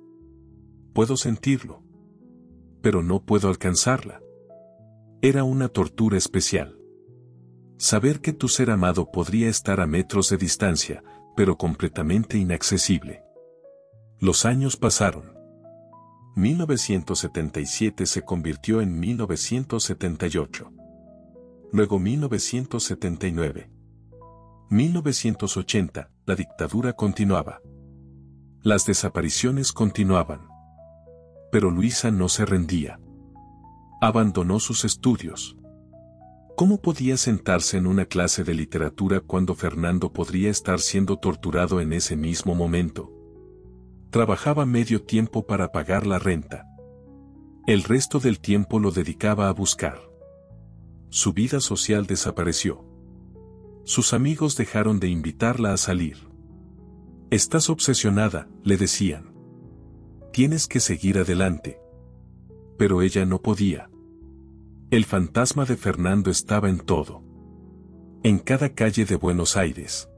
Puedo sentirlo. Pero no puedo alcanzarla. Era una tortura especial. Saber que tu ser amado podría estar a metros de distancia, pero completamente inaccesible. Los años pasaron. 1977 se convirtió en 1978. Luego 1979. 1980, la dictadura continuaba. Las desapariciones continuaban. Pero Luisa no se rendía. Abandonó sus estudios. ¿Cómo podía sentarse en una clase de literatura cuando Fernando podría estar siendo torturado en ese mismo momento? Trabajaba medio tiempo para pagar la renta. El resto del tiempo lo dedicaba a buscar. Su vida social desapareció. Sus amigos dejaron de invitarla a salir. Estás obsesionada, le decían. Tienes que seguir adelante. Pero ella no podía. El fantasma de Fernando estaba en todo. En cada calle de Buenos Aires.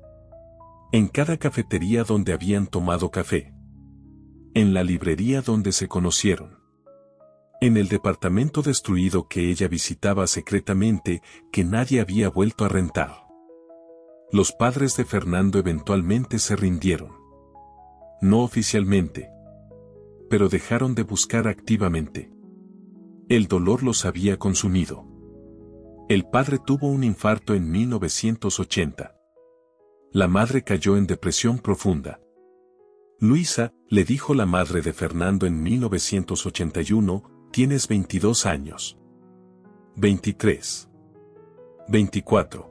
En cada cafetería donde habían tomado café. En la librería donde se conocieron. En el departamento destruido que ella visitaba secretamente, que nadie había vuelto a rentar. Los padres de Fernando eventualmente se rindieron. No oficialmente. Pero dejaron de buscar activamente. El dolor los había consumido. El padre tuvo un infarto en 1980. La madre cayó en depresión profunda. Luisa, le dijo la madre de Fernando en 1981, tienes 22 años. 23. 24.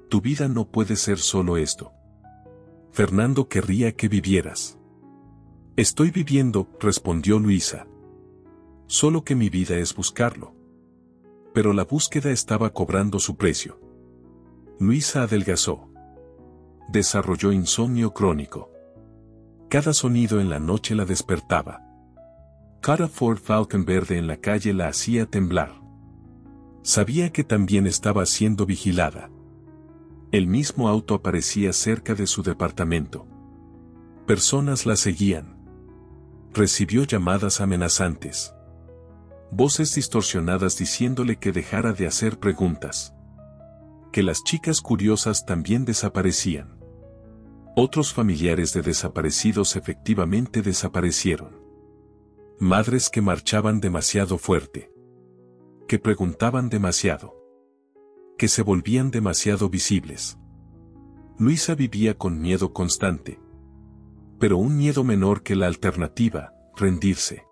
Tu vida no puede ser solo esto. Fernando querría que vivieras. Estoy viviendo, respondió Luisa. Solo que mi vida es buscarlo. Pero la búsqueda estaba cobrando su precio. Luisa adelgazó. Desarrolló insomnio crónico. Cada sonido en la noche la despertaba. Cada Ford Falcon verde en la calle la hacía temblar. Sabía que también estaba siendo vigilada. El mismo auto aparecía cerca de su departamento. Personas la seguían. Recibió llamadas amenazantes. Voces distorsionadas diciéndole que dejara de hacer preguntas. Que las chicas curiosas también desaparecían. Otros familiares de desaparecidos efectivamente desaparecieron. Madres que marchaban demasiado fuerte. Que preguntaban demasiado. Que se volvían demasiado visibles. Luisa vivía con miedo constante. Pero un miedo menor que la alternativa, rendirse.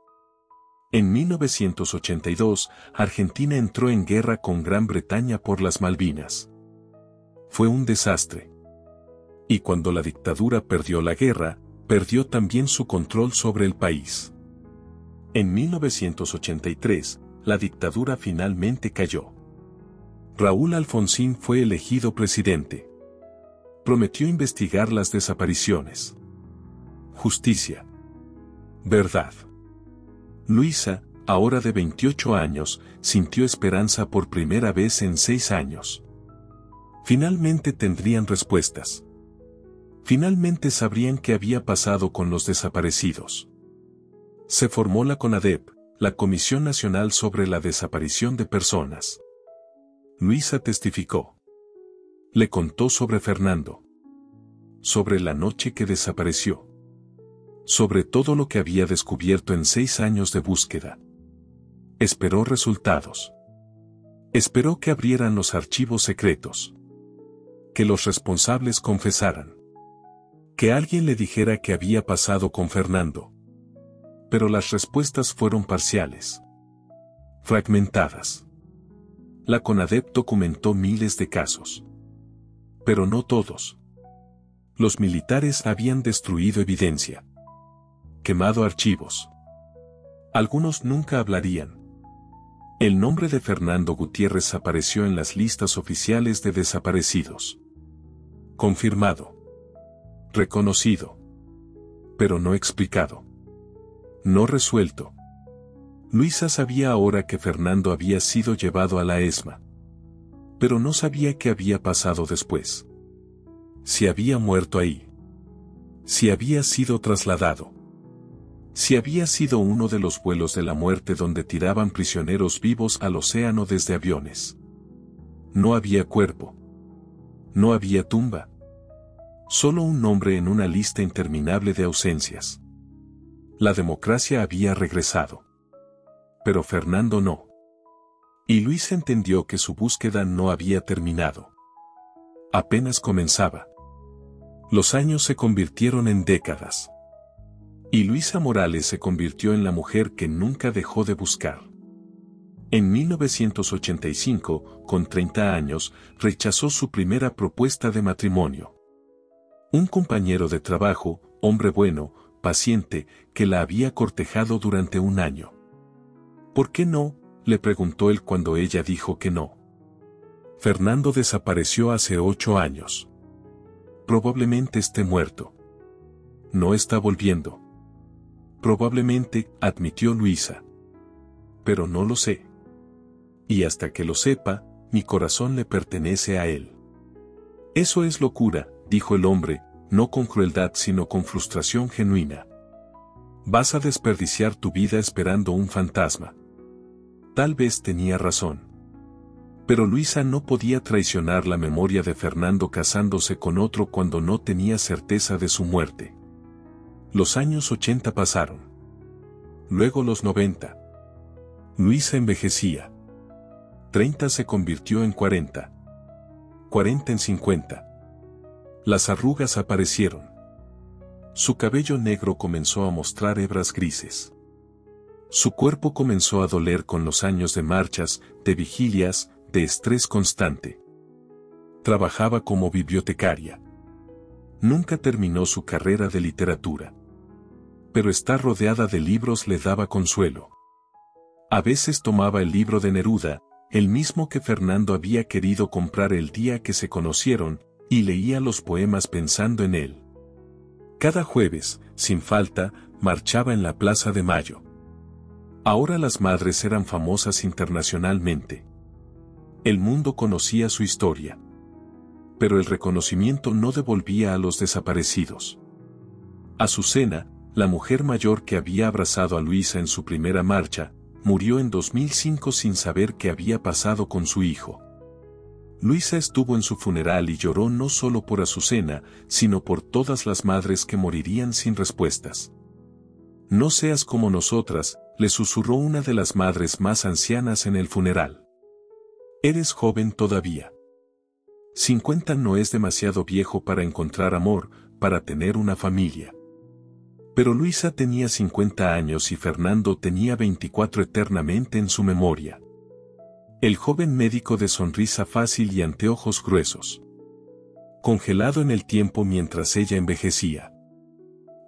En 1982, Argentina entró en guerra con Gran Bretaña por las Malvinas. Fue un desastre. Y cuando la dictadura perdió la guerra, perdió también su control sobre el país. En 1983, la dictadura finalmente cayó. Raúl Alfonsín fue elegido presidente. Prometió investigar las desapariciones. Justicia. Verdad. Luisa, ahora de 28 años, sintió esperanza por primera vez en 6 años. Finalmente tendrían respuestas. Finalmente sabrían qué había pasado con los desaparecidos. Se formó la CONADEP, la Comisión Nacional sobre la Desaparición de Personas. Luisa testificó. Le contó sobre Fernando. Sobre la noche que desapareció. Sobre todo lo que había descubierto en 6 años de búsqueda. Esperó resultados. Esperó que abrieran los archivos secretos. Que los responsables confesaran. Que alguien le dijera qué había pasado con Fernando. Pero las respuestas fueron parciales. Fragmentadas. La CONADEP documentó miles de casos. Pero no todos. Los militares habían destruido evidencia. Quemado archivos. Algunos nunca hablarían. El nombre de Fernando Gutiérrez apareció en las listas oficiales de desaparecidos. Confirmado. Reconocido. Pero no explicado. No resuelto. Luisa sabía ahora que Fernando había sido llevado a la ESMA. Pero no sabía qué había pasado después. Si había muerto ahí. Si había sido trasladado. Si había sido uno de los vuelos de la muerte donde tiraban prisioneros vivos al océano desde aviones. No había cuerpo. No había tumba. Solo un nombre en una lista interminable de ausencias. La democracia había regresado. Pero Fernando no. Y Luisa entendió que su búsqueda no había terminado. Apenas comenzaba. Los años se convirtieron en décadas. Y Luisa Morales se convirtió en la mujer que nunca dejó de buscar. En 1985, con 30 años, rechazó su primera propuesta de matrimonio. Un compañero de trabajo, hombre bueno, paciente, que la había cortejado durante 1 año. ¿Por qué no?, le preguntó él cuando ella dijo que no. Fernando desapareció hace 8 años. Probablemente esté muerto. No está volviendo. Probablemente, admitió Luisa. Pero no lo sé. Y hasta que lo sepa, mi corazón le pertenece a él. Eso es locura, dijo el hombre, no con crueldad sino con frustración genuina. Vas a desperdiciar tu vida esperando un fantasma. Tal vez tenía razón. Pero Luisa no podía traicionar la memoria de Fernando casándose con otro cuando no tenía certeza de su muerte. Los años 80 pasaron. Luego los 90. Luisa envejecía. 30 se convirtió en 40. 40 en 50. Las arrugas aparecieron. Su cabello negro comenzó a mostrar hebras grises. Su cuerpo comenzó a doler con los años de marchas, de vigilias, de estrés constante. Trabajaba como bibliotecaria. Nunca terminó su carrera de literatura. Pero estar rodeada de libros le daba consuelo. A veces tomaba el libro de Neruda, el mismo que Fernando había querido comprar el día que se conocieron, y leía los poemas pensando en él. Cada jueves, sin falta, marchaba en la Plaza de Mayo. Ahora las madres eran famosas internacionalmente. El mundo conocía su historia. Pero el reconocimiento no devolvía a los desaparecidos. Azucena, la mujer mayor que había abrazado a Luisa en su primera marcha, murió en 2005 sin saber qué había pasado con su hijo. Luisa estuvo en su funeral y lloró no solo por Azucena, sino por todas las madres que morirían sin respuestas. No seas como nosotras, le susurró una de las madres más ancianas en el funeral. Eres joven todavía. 50 no es demasiado viejo para encontrar amor, para tener una familia. Pero Luisa tenía 50 años y Fernando tenía 24 eternamente en su memoria. El joven médico de sonrisa fácil y anteojos gruesos. Congelado en el tiempo mientras ella envejecía.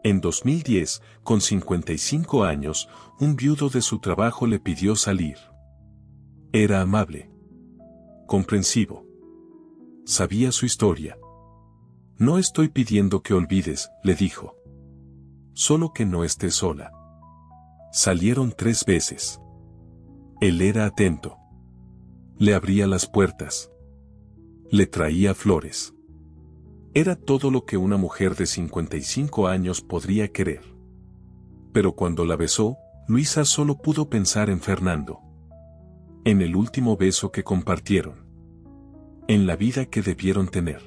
En 2010, con 55 años, un viudo de su trabajo le pidió salir. Era amable. Comprensivo. Sabía su historia. No estoy pidiendo que olvides, le dijo. Solo que no estés sola. Salieron 3 veces. Él era atento. Le abría las puertas. Le traía flores. Era todo lo que una mujer de 55 años podría querer. Pero cuando la besó, Luisa solo pudo pensar en Fernando. En el último beso que compartieron. En la vida que debieron tener.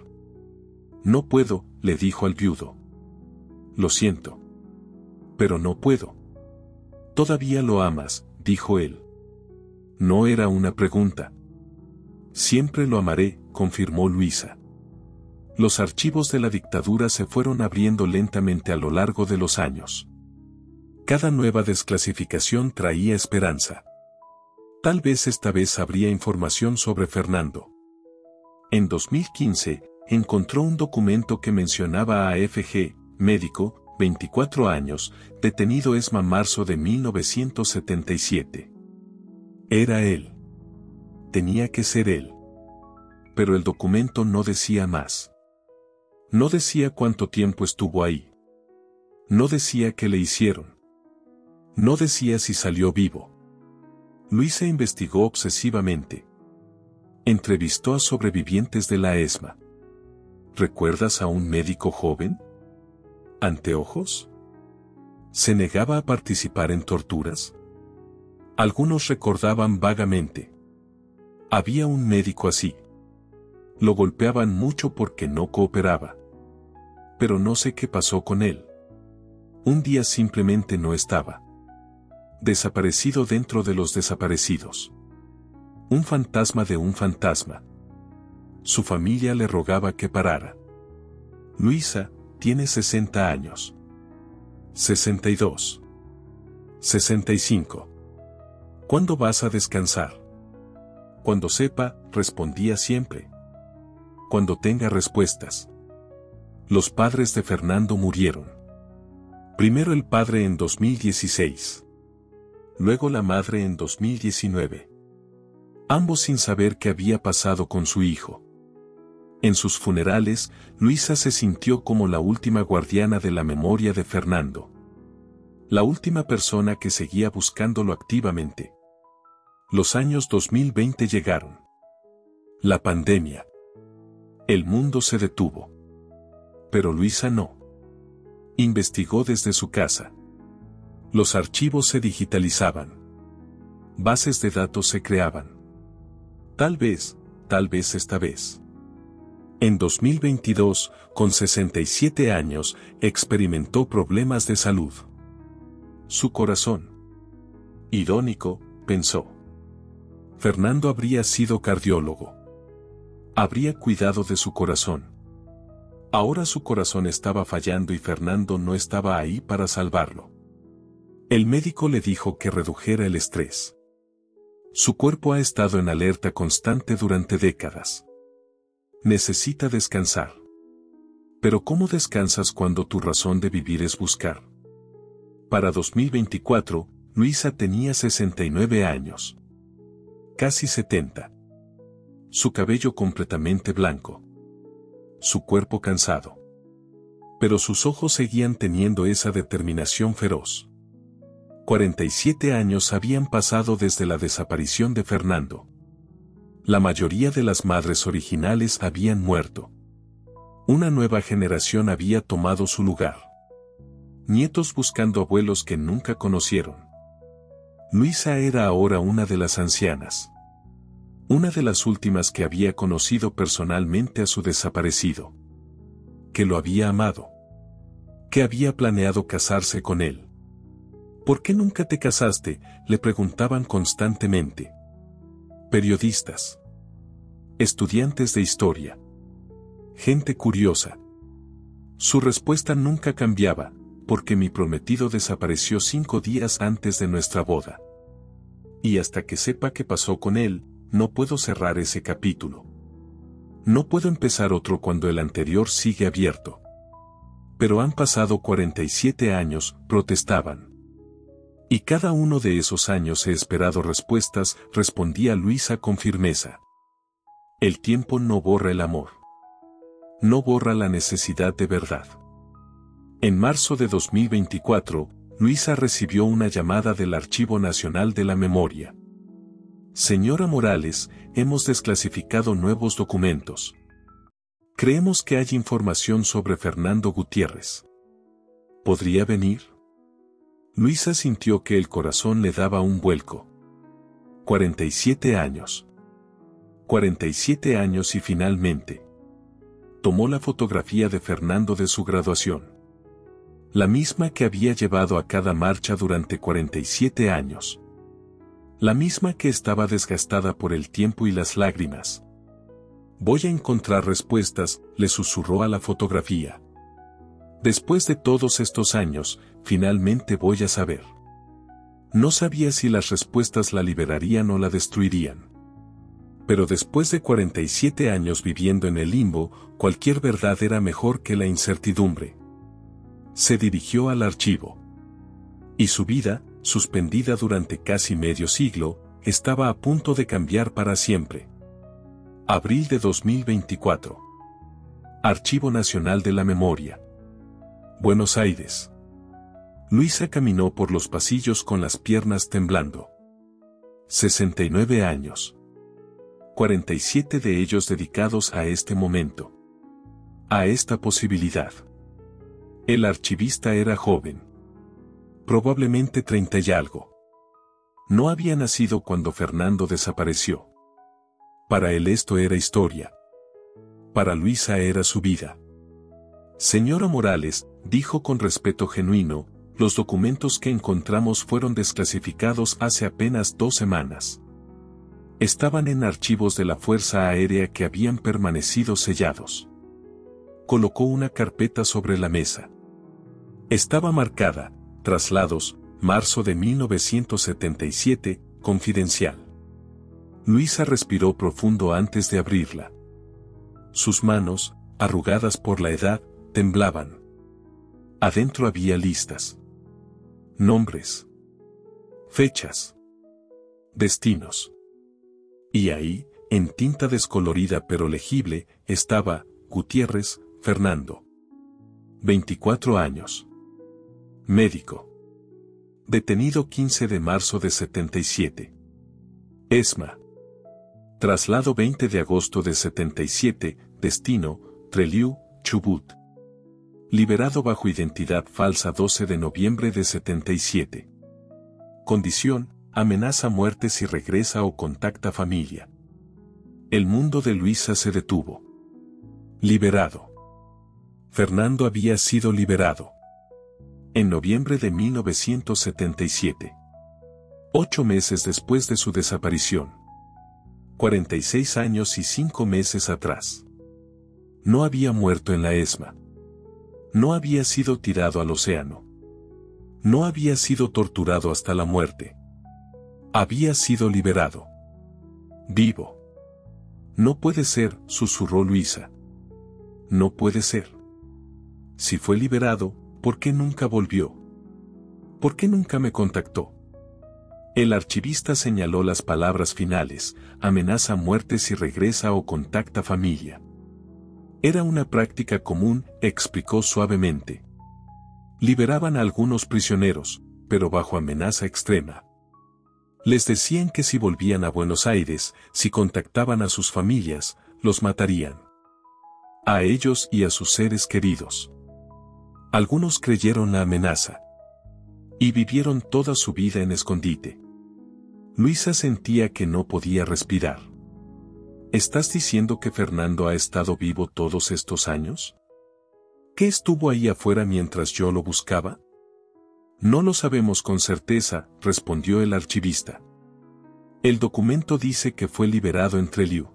No puedo, le dijo al viudo. Lo siento. Pero no puedo. Todavía lo amas, dijo él. No era una pregunta. Siempre lo amaré, confirmó Luisa. Los archivos de la dictadura se fueron abriendo lentamente a lo largo de los años. Cada nueva desclasificación traía esperanza. Tal vez esta vez habría información sobre Fernando. En 2015, encontró un documento que mencionaba a F.G., médico, 24 años, detenido marzo de 1977. Era él. Tenía que ser él. Pero el documento no decía más. No decía cuánto tiempo estuvo ahí. No decía qué le hicieron. No decía si salió vivo. Luisa investigó obsesivamente. Entrevistó a sobrevivientes de la ESMA. ¿Recuerdas a un médico joven? ¿Anteojos? ¿Se negaba a participar en torturas? Algunos recordaban vagamente. Había un médico así. Lo golpeaban mucho porque no cooperaba. Pero no sé qué pasó con él. Un día simplemente no estaba. Desaparecido dentro de los desaparecidos. Un fantasma de un fantasma. Su familia le rogaba que parara. Luisa, tiene 60 años. 62. 65. ¿Cuándo vas a descansar? Cuando sepa, respondía siempre. Cuando tenga respuestas. Los padres de Fernando murieron. Primero el padre en 2016. Luego la madre en 2019. Ambos sin saber qué había pasado con su hijo. En sus funerales, Luisa se sintió como la última guardiana de la memoria de Fernando. La última persona que seguía buscándolo activamente. Los años 2020 llegaron. La pandemia. El mundo se detuvo. Pero Luisa no. Investigó desde su casa. Los archivos se digitalizaban. Bases de datos se creaban. Tal vez esta vez. En 2022, con 67 años, experimentó problemas de salud. Su corazón. Irónico, pensó. Fernando habría sido cardiólogo. Habría cuidado de su corazón. Ahora su corazón estaba fallando y Fernando no estaba ahí para salvarlo. El médico le dijo que redujera el estrés. Su cuerpo ha estado en alerta constante durante décadas. Necesita descansar. Pero ¿cómo descansas cuando tu razón de vivir es buscar? Para 2024, Luisa tenía 69 años. Casi 70. Su cabello completamente blanco. Su cuerpo cansado. Pero sus ojos seguían teniendo esa determinación feroz. 47 años habían pasado desde la desaparición de Fernando. La mayoría de las madres originales habían muerto. Una nueva generación había tomado su lugar. nietos buscando abuelos que nunca conocieron. Luisa era ahora una de las ancianas. Una de las últimas que había conocido personalmente a su desaparecido. Que lo había amado. Que había planeado casarse con él. ¿Por qué nunca te casaste?, le preguntaban constantemente. Periodistas. Estudiantes de historia. Gente curiosa. Su respuesta nunca cambiaba, porque mi prometido desapareció 5 días antes de nuestra boda. Y hasta que sepa qué pasó con él, no puedo cerrar ese capítulo. No puedo empezar otro cuando el anterior sigue abierto. Pero han pasado 47 años, protestaban. Y cada uno de esos años he esperado respuestas, respondía Luisa con firmeza. El tiempo no borra el amor. No borra la necesidad de verdad. En marzo de 2024, Luisa recibió una llamada del Archivo Nacional de la Memoria. Señora Morales, hemos desclasificado nuevos documentos. Creemos que hay información sobre Fernando Gutiérrez. ¿Podría venir? Luisa sintió que el corazón le daba un vuelco. 47 años. 47 años y finalmente. Tomó la fotografía de Fernando de su graduación. La misma que había llevado a cada marcha durante 47 años. La misma que estaba desgastada por el tiempo y las lágrimas. Voy a encontrar respuestas, le susurró a la fotografía. Después de todos estos años, finalmente voy a saber. No sabía si las respuestas la liberarían o la destruirían. Pero después de 47 años viviendo en el limbo, cualquier verdad era mejor que la incertidumbre. Se dirigió al archivo. Y su vida, suspendida durante casi medio siglo, estaba a punto de cambiar para siempre. Abril de 2024. Archivo Nacional de la Memoria. Buenos Aires. Luisa caminó por los pasillos con las piernas temblando. 69 años. 47 de ellos dedicados a este momento. A esta posibilidad. El archivista era joven. Probablemente 30 y algo. No había nacido cuando Fernando desapareció. Para él esto era historia. Para Luisa era su vida. Señora Morales, dijo con respeto genuino, los documentos que encontramos fueron desclasificados hace apenas 2 semanas. Estaban en archivos de la Fuerza Aérea que habían permanecido sellados. Colocó una carpeta sobre la mesa. Estaba marcada, traslados, marzo de 1977, confidencial. Luisa respiró profundo antes de abrirla. Sus manos, arrugadas por la edad, temblaban. Adentro había listas. Nombres. Fechas. Destinos. Y ahí, en tinta descolorida pero legible, estaba, Gutiérrez, Fernando. 24 años. Médico. Detenido 15 de marzo de 77. ESMA. Traslado 20 de agosto de 77, destino, Trelew, Chubut. Liberado bajo identidad falsa 12 de noviembre de 77. Condición, amenaza muerte si regresa o contacta familia. El mundo de Luisa se detuvo. Liberado. Fernando había sido liberado. En noviembre de 1977. 8 meses después de su desaparición. 46 años y 5 meses atrás. No había muerto en la ESMA. No había sido tirado al océano. No había sido torturado hasta la muerte. Había sido liberado. Vivo. No puede ser, susurró Luisa. No puede ser. Si fue liberado, ¿por qué nunca volvió? ¿Por qué nunca me contactó? El archivista señaló las palabras finales, amenaza muerte si regresa o contacta familia. Era una práctica común, explicó suavemente. Liberaban a algunos prisioneros, pero bajo amenaza extrema. Les decían que si volvían a Buenos Aires, si contactaban a sus familias, los matarían. A ellos y a sus seres queridos. Algunos creyeron la amenaza y vivieron toda su vida en escondite. Luisa sentía que no podía respirar. ¿Estás diciendo que Fernando ha estado vivo todos estos años? ¿Qué estuvo ahí afuera mientras yo lo buscaba? No lo sabemos con certeza, respondió el archivista. El documento dice que fue liberado en Trelew.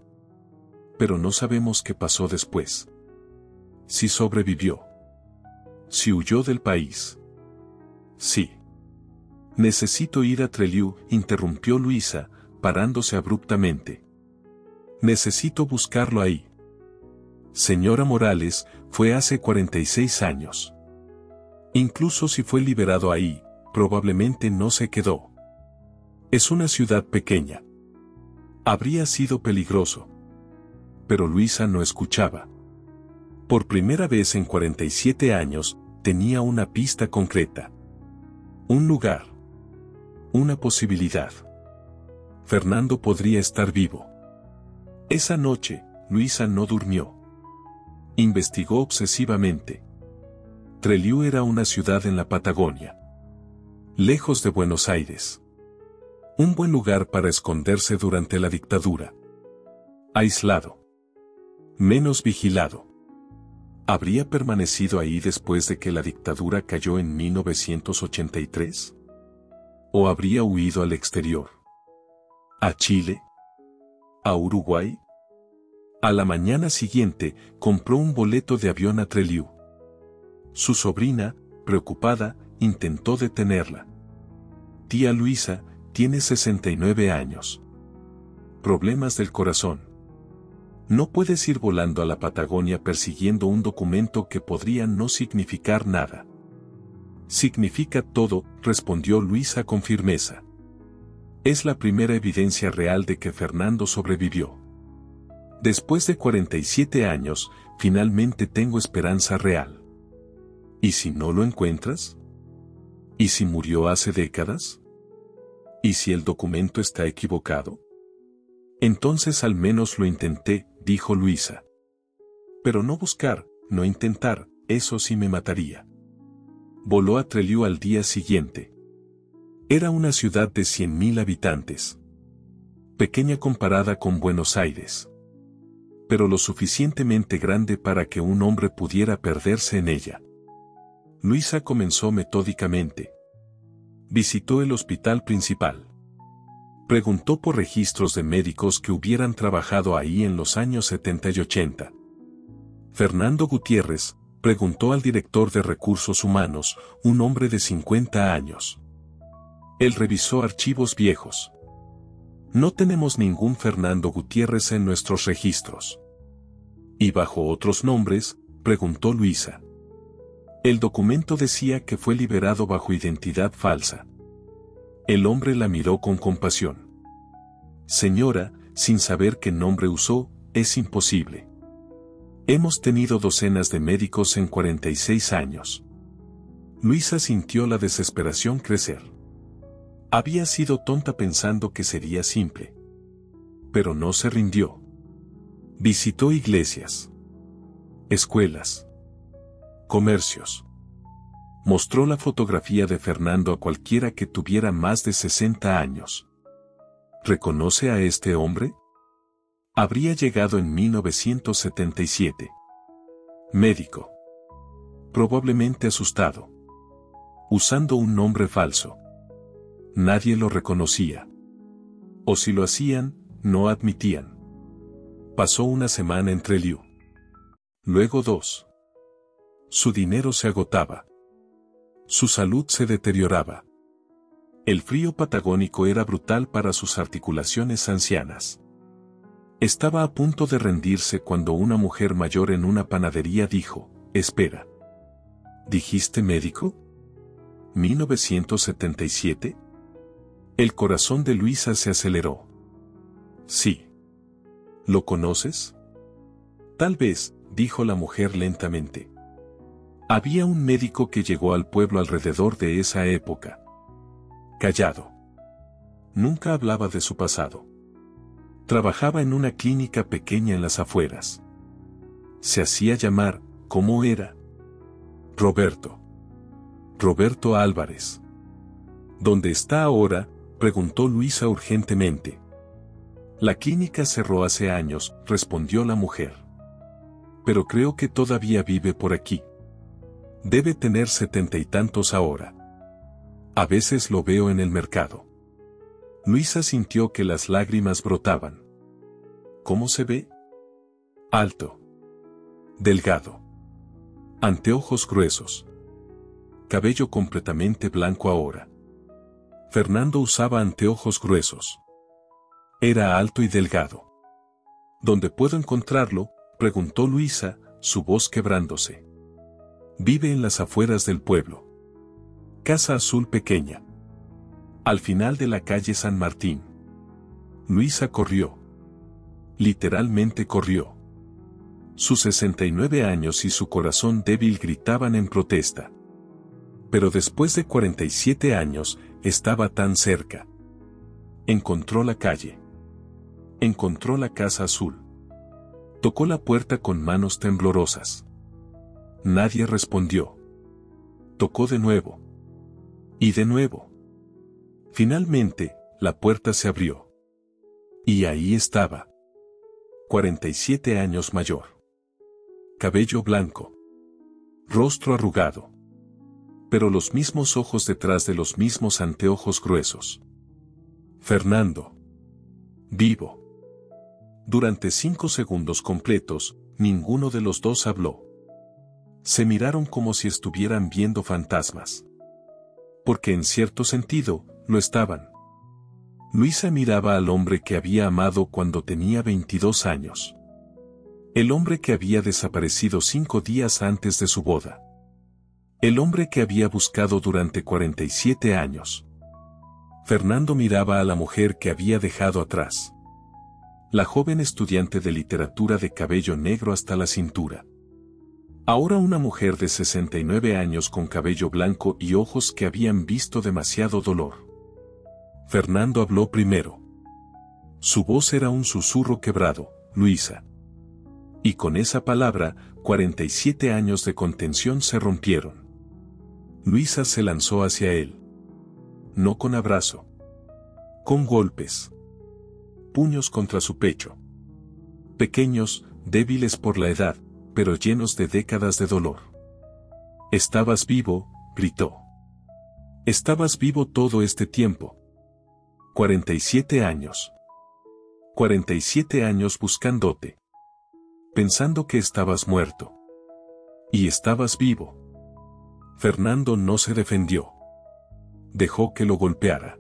Pero no sabemos qué pasó después. Si sobrevivió. Si huyó del país. Sí. Necesito ir a Trelew, interrumpió Luisa, parándose abruptamente. Necesito buscarlo ahí. Señora Morales, fue hace 46 años. Incluso si fue liberado ahí, probablemente no se quedó. Es una ciudad pequeña. Habría sido peligroso. Pero Luisa no escuchaba. Por primera vez en 47 años, tenía una pista concreta. Un lugar. Una posibilidad. Fernando podría estar vivo. Esa noche, Luisa no durmió. Investigó obsesivamente. Trelew era una ciudad en la Patagonia. Lejos de Buenos Aires. Un buen lugar para esconderse durante la dictadura. Aislado. Menos vigilado. ¿Habría permanecido ahí después de que la dictadura cayó en 1983? ¿O habría huido al exterior? ¿A Chile? ¿A Uruguay? A la mañana siguiente, compró un boleto de avión a Trelew. Su sobrina, preocupada, intentó detenerla. Tía Luisa, tiene 69 años. Problemas del corazón. No puedes ir volando a la Patagonia persiguiendo un documento que podría no significar nada. Significa todo, respondió Luisa con firmeza. Es la primera evidencia real de que Fernando sobrevivió. Después de 47 años, finalmente tengo esperanza real. ¿Y si no lo encuentras? ¿Y si murió hace décadas? ¿Y si el documento está equivocado? Entonces al menos lo intenté, dijo Luisa. Pero no buscar, no intentar, eso sí me mataría. Voló a Trelew al día siguiente. Era una ciudad de 100.000 habitantes. Pequeña comparada con Buenos Aires. Pero lo suficientemente grande para que un hombre pudiera perderse en ella. Luisa comenzó metódicamente. Visitó el hospital principal. Preguntó por registros de médicos que hubieran trabajado ahí en los años 70 y 80. Fernando Gutiérrez, preguntó al director de recursos humanos, un hombre de 50 años. Él revisó archivos viejos. No tenemos ningún Fernando Gutiérrez en nuestros registros. ¿Y bajo otros nombres?, preguntó Luisa. El documento decía que fue liberado bajo identidad falsa. El hombre la miró con compasión. Señora, sin saber qué nombre usó, es imposible. Hemos tenido docenas de médicos en 46 años. Luisa sintió la desesperación crecer. Había sido tonta pensando que sería simple. Pero no se rindió. Visitó iglesias, escuelas, comercios. Mostró la fotografía de Fernando a cualquiera que tuviera más de 60 años. ¿Reconoce a este hombre? Habría llegado en 1977. Médico. Probablemente asustado. Usando un nombre falso. Nadie lo reconocía. O si lo hacían, no admitían. Pasó una semana en Trelew. Luego 2. Su dinero se agotaba. Su salud se deterioraba. El frío patagónico era brutal para sus articulaciones ancianas. Estaba a punto de rendirse cuando una mujer mayor en una panadería dijo, «Espera. ¿Dijiste médico? ¿1977?» El corazón de Luisa se aceleró. «Sí. ¿Lo conoces?» «Tal vez», dijo la mujer lentamente. Había un médico que llegó al pueblo alrededor de esa época. Callado. Nunca hablaba de su pasado. Trabajaba en una clínica pequeña en las afueras. Se hacía llamar, ¿cómo era? Roberto. Roberto Álvarez. ¿Dónde está ahora?, preguntó Luisa urgentemente. La clínica cerró hace años, respondió la mujer. Pero creo que todavía vive por aquí. Debe tener 70 y tantos ahora. A veces lo veo en el mercado. Luisa sintió que las lágrimas brotaban. ¿Cómo se ve? Alto. Delgado. Anteojos gruesos. Cabello completamente blanco ahora. Fernando usaba anteojos gruesos. Era alto y delgado. ¿Dónde puedo encontrarlo?, preguntó Luisa, su voz quebrándose. Vive en las afueras del pueblo. Casa azul pequeña. Al final de la calle San Martín. Luisa corrió. Literalmente corrió. Sus 69 años y su corazón débil gritaban en protesta. Pero después de 47 años, estaba tan cerca. Encontró la calle. Encontró la casa azul. Tocó la puerta con manos temblorosas. Nadie respondió. Tocó de nuevo. Y de nuevo. Finalmente, la puerta se abrió. Y ahí estaba. 47 años mayor. Cabello blanco. Rostro arrugado. Pero los mismos ojos detrás de los mismos anteojos gruesos. Fernando. Vivo. Durante 5 segundos completos, ninguno de los dos habló. Se miraron como si estuvieran viendo fantasmas. Porque en cierto sentido, lo estaban. Luisa miraba al hombre que había amado cuando tenía 22 años. El hombre que había desaparecido 5 días antes de su boda. El hombre que había buscado durante 47 años. Fernando miraba a la mujer que había dejado atrás. La joven estudiante de literatura de cabello negro hasta la cintura. Ahora una mujer de 69 años con cabello blanco y ojos que habían visto demasiado dolor. Fernando habló primero. Su voz era un susurro quebrado, Luisa. Y con esa palabra, 47 años de contención se rompieron. Luisa se lanzó hacia él. No con abrazo. Con golpes. Puños contra su pecho. Pequeños, débiles por la edad, pero llenos de décadas de dolor. «Estabas vivo», gritó. «Estabas vivo todo este tiempo. 47 años. 47 años buscándote. Pensando que estabas muerto. Y estabas vivo». Fernando no se defendió. Dejó que lo golpeara.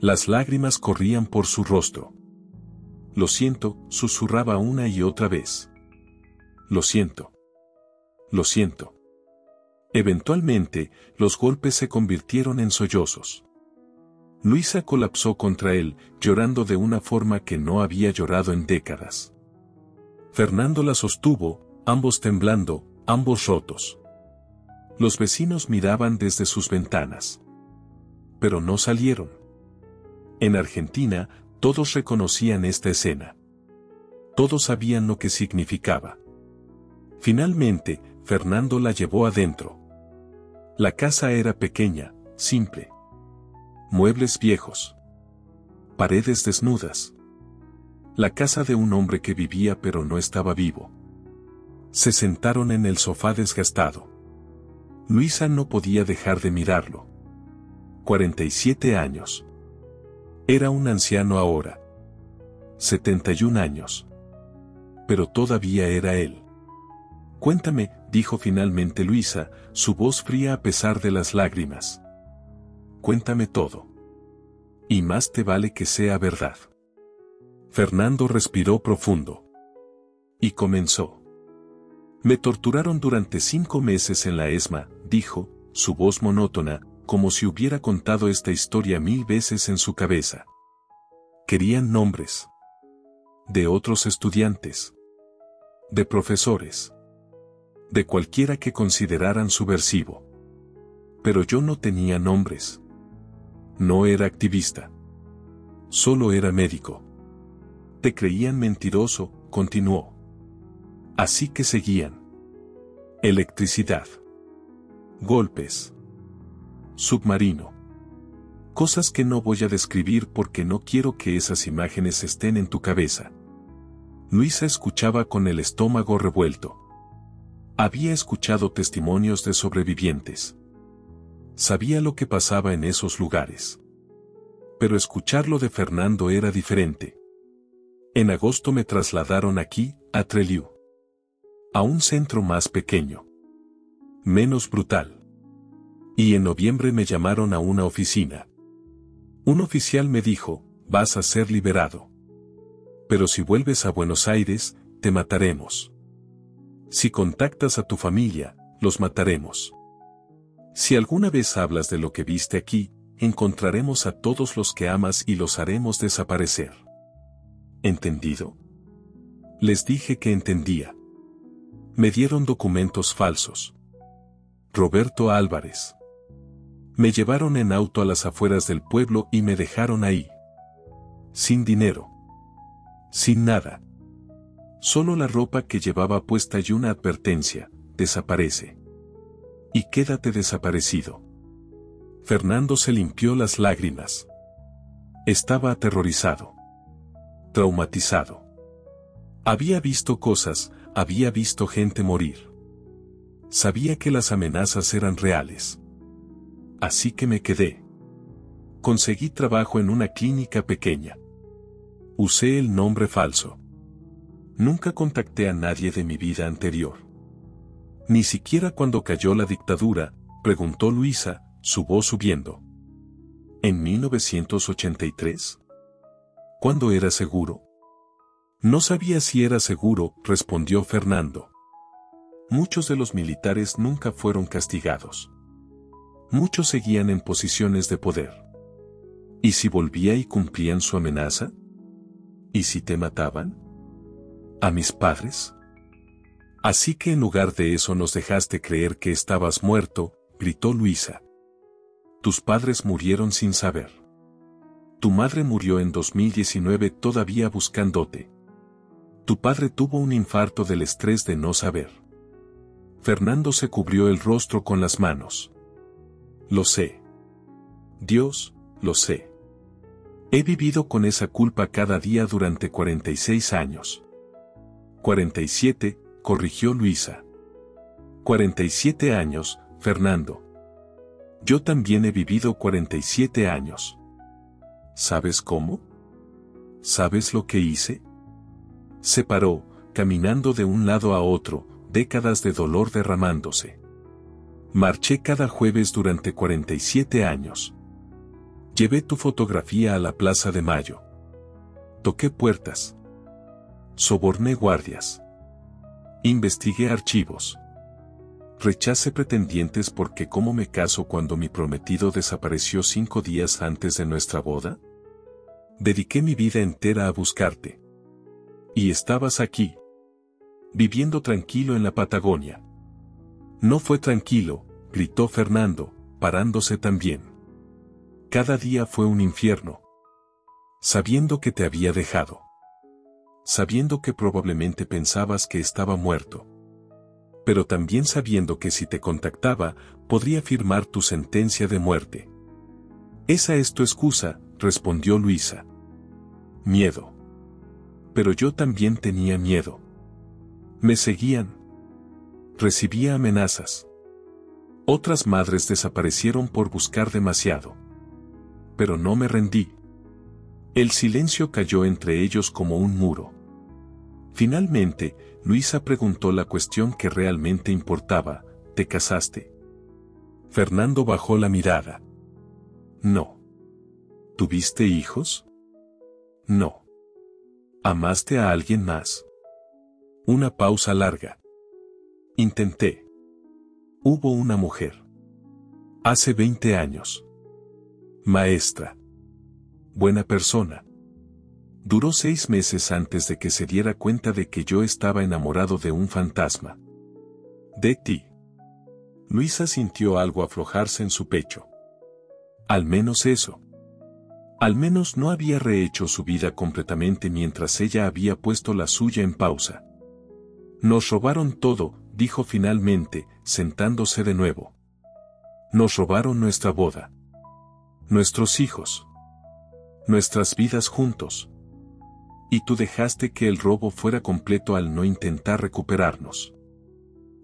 Las lágrimas corrían por su rostro. «Lo siento», susurraba una y otra vez. «Lo siento. Lo siento». Eventualmente, los golpes se convirtieron en sollozos. Luisa colapsó contra él, llorando de una forma que no había llorado en décadas. Fernando la sostuvo, ambos temblando, ambos rotos. Los vecinos miraban desde sus ventanas. Pero no salieron. En Argentina, todos reconocían esta escena. Todos sabían lo que significaba. Finalmente, Fernando la llevó adentro. La casa era pequeña, simple. Muebles viejos. Paredes desnudas. La casa de un hombre que vivía pero no estaba vivo. Se sentaron en el sofá desgastado. Luisa no podía dejar de mirarlo. 47 años. Era un anciano ahora. 71 años. Pero todavía era él. «Cuéntame», dijo finalmente Luisa, su voz fría a pesar de las lágrimas. «Cuéntame todo. Y más te vale que sea verdad». Fernando respiró profundo. Y comenzó. «Me torturaron durante 5 meses en la ESMA», dijo, su voz monótona, como si hubiera contado esta historia 1000 veces en su cabeza. Querían nombres. De otros estudiantes. De profesores. De cualquiera que consideraran subversivo. Pero yo no tenía nombres. No era activista. Solo era médico. Te creían mentiroso», continuó. «Así que seguían. Electricidad. golpes. Submarino. Cosas que no voy a describir porque no quiero que esas imágenes estén en tu cabeza. Luisa escuchaba con el estómago revuelto. Había escuchado testimonios de sobrevivientes. Sabía lo que pasaba en esos lugares. Pero escucharlo de Fernando era diferente. En agosto me trasladaron aquí, a Trelew. A un centro más pequeño. Menos brutal. Y en noviembre me llamaron a una oficina. Un oficial me dijo, vas a ser liberado. Pero si vuelves a Buenos Aires, te mataremos. Si contactas a tu familia, los mataremos. Si alguna vez hablas de lo que viste aquí, encontraremos a todos los que amas y los haremos desaparecer. ¿Entendido? Les dije que entendía. Me dieron documentos falsos. Roberto Álvarez. Me llevaron en auto a las afueras del pueblo y me dejaron ahí. Sin dinero. Sin nada. Solo la ropa que llevaba puesta y una advertencia, desaparece. Y quédate desaparecido. Fernando se limpió las lágrimas. Estaba aterrorizado. Traumatizado. Había visto cosas, había visto gente morir. Sabía que las amenazas eran reales. Así que me quedé. Conseguí trabajo en una clínica pequeña. Usé el nombre falso. Nunca contacté a nadie de mi vida anterior. Ni siquiera cuando cayó la dictadura, preguntó Luisa, su voz subiendo. ¿En 1983? ¿Cuándo era seguro? No sabía si era seguro, respondió Fernando. Muchos de los militares nunca fueron castigados. Muchos seguían en posiciones de poder. ¿Y si volvía y cumplían su amenaza? ¿Y si te mataban? ¿A mis padres? Así que en lugar de eso nos dejaste creer que estabas muerto, gritó Luisa. Tus padres murieron sin saber. Tu madre murió en 2019 todavía buscándote. Tu padre tuvo un infarto del estrés de no saber. Fernando se cubrió el rostro con las manos. Lo sé. Dios, lo sé. He vivido con esa culpa cada día durante 46 años. 47, corrigió Luisa. 47 años, Fernando. Yo también he vivido 47 años. ¿Sabes cómo? ¿Sabes lo que hice? Se paró, caminando de un lado a otro, décadas de dolor derramándose. Marché cada jueves durante 47 años. Llevé tu fotografía a la Plaza de Mayo. Toqué puertas. Soborné guardias. Investigué archivos. Rechacé pretendientes porque ¿cómo me caso cuando mi prometido desapareció 5 días antes de nuestra boda? Dediqué mi vida entera a buscarte. Y estabas aquí. Viviendo tranquilo en la Patagonia. No fue tranquilo, gritó Fernando, parándose también. Cada día fue un infierno. Sabiendo que te había dejado. Sabiendo que probablemente pensabas que estaba muerto. Pero también sabiendo que si te contactaba, podría firmar tu sentencia de muerte. Esa es tu excusa, respondió Luisa. Miedo. Pero yo también tenía miedo. Me seguían. Recibía amenazas. Otras madres desaparecieron por buscar demasiado. Pero no me rendí. El silencio cayó entre ellos como un muro. Finalmente, Luisa preguntó la cuestión que realmente importaba, ¿te casaste? Fernando bajó la mirada. No. ¿Tuviste hijos? No. ¿Amaste a alguien más? Una pausa larga. Intenté. Hubo una mujer. Hace 20 años. Maestra. Buena persona. Duró 6 meses antes de que se diera cuenta de que yo estaba enamorado de un fantasma. De ti. Luisa sintió algo aflojarse en su pecho. Al menos eso. Al menos no había rehecho su vida completamente mientras ella había puesto la suya en pausa. Nos robaron todo, dijo finalmente, sentándose de nuevo. Nos robaron nuestra boda. Nuestros hijos. Nuestras vidas juntos. Y tú dejaste que el robo fuera completo al no intentar recuperarnos.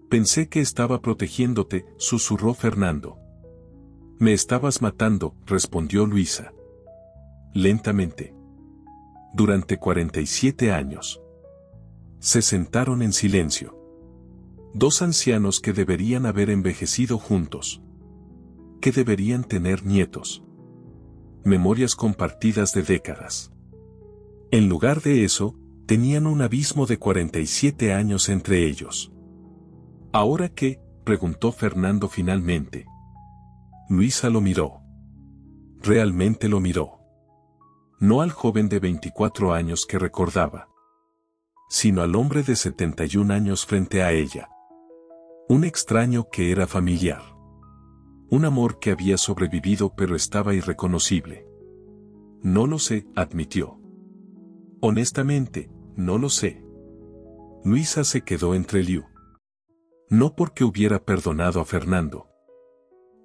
Pensé que estaba protegiéndote, susurró Fernando. Me estabas matando, respondió Luisa. Lentamente. Durante 47 años. Se sentaron en silencio. Dos ancianos que deberían haber envejecido juntos. Que deberían tener nietos. Memorias compartidas de décadas. En lugar de eso, tenían un abismo de 47 años entre ellos. ¿Ahora qué?, preguntó Fernando finalmente. Luisa lo miró. Realmente lo miró. No al joven de 24 años que recordaba, sino al hombre de 71 años frente a ella. Un extraño que era familiar. Un amor que había sobrevivido pero estaba irreconocible. No lo sé, admitió. Honestamente, no lo sé. Luisa se quedó entre Liu. No porque hubiera perdonado a Fernando,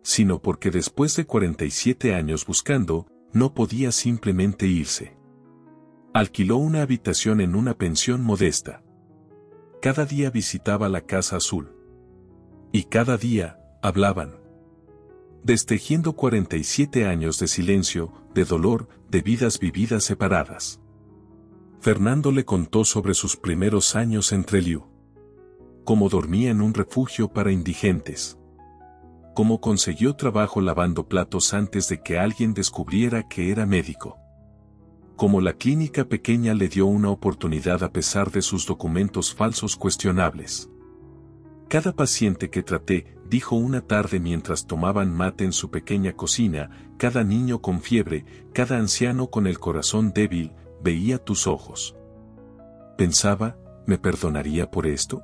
sino porque después de 47 años buscando, no podía simplemente irse. Alquiló una habitación en una pensión modesta. Cada día visitaba la Casa Azul. Y cada día, hablaban. Destejiendo 47 años de silencio, de dolor, de vidas vividas separadas. Fernando le contó sobre sus primeros años entre Liu. Cómo dormía en un refugio para indigentes. Cómo consiguió trabajo lavando platos antes de que alguien descubriera que era médico. Cómo la clínica pequeña le dio una oportunidad a pesar de sus documentos falsos cuestionables. Cada paciente que traté, dijo una tarde mientras tomaban mate en su pequeña cocina, cada niño con fiebre, cada anciano con el corazón débil, veía tus ojos. Pensaba, ¿me perdonaría por esto?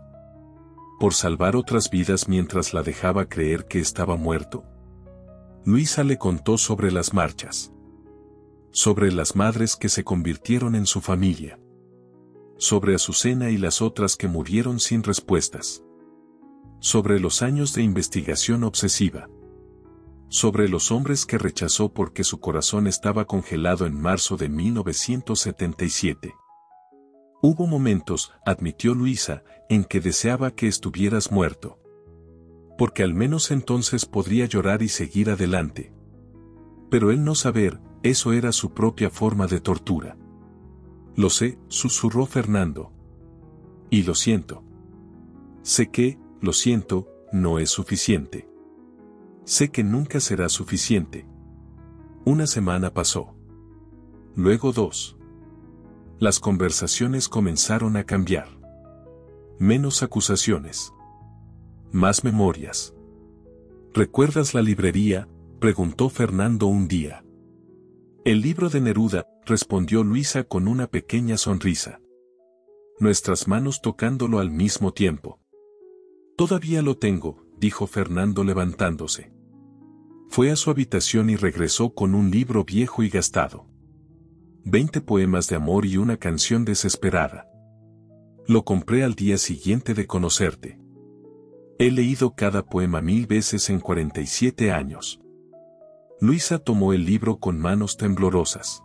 ¿Por salvar otras vidas mientras la dejaba creer que estaba muerto? Luisa le contó sobre las marchas. Sobre las madres que se convirtieron en su familia. Sobre Azucena y las otras que murieron sin respuestas. Sobre los años de investigación obsesiva. Sobre los hombres que rechazó porque su corazón estaba congelado en marzo de 1977. Hubo momentos, admitió Luisa, en que deseaba que estuvieras muerto. Porque al menos entonces podría llorar y seguir adelante. Pero el no saber, eso era su propia forma de tortura. Lo sé, susurró Fernando. Y lo siento. Sé que, lo siento, no es suficiente. Sé que nunca será suficiente. Una semana pasó. Luego 2. Las conversaciones comenzaron a cambiar. Menos acusaciones. Más memorias. ¿Recuerdas la librería?, preguntó Fernando un día. El libro de Neruda, respondió Luisa con una pequeña sonrisa. Nuestras manos tocándolo al mismo tiempo. Todavía lo tengo, dijo Fernando levantándose. Fue a su habitación y regresó con un libro viejo y gastado. 20 poemas de amor y una canción desesperada. Lo compré al día siguiente de conocerte. He leído cada poema 1000 veces en 47 años. Luisa tomó el libro con manos temblorosas.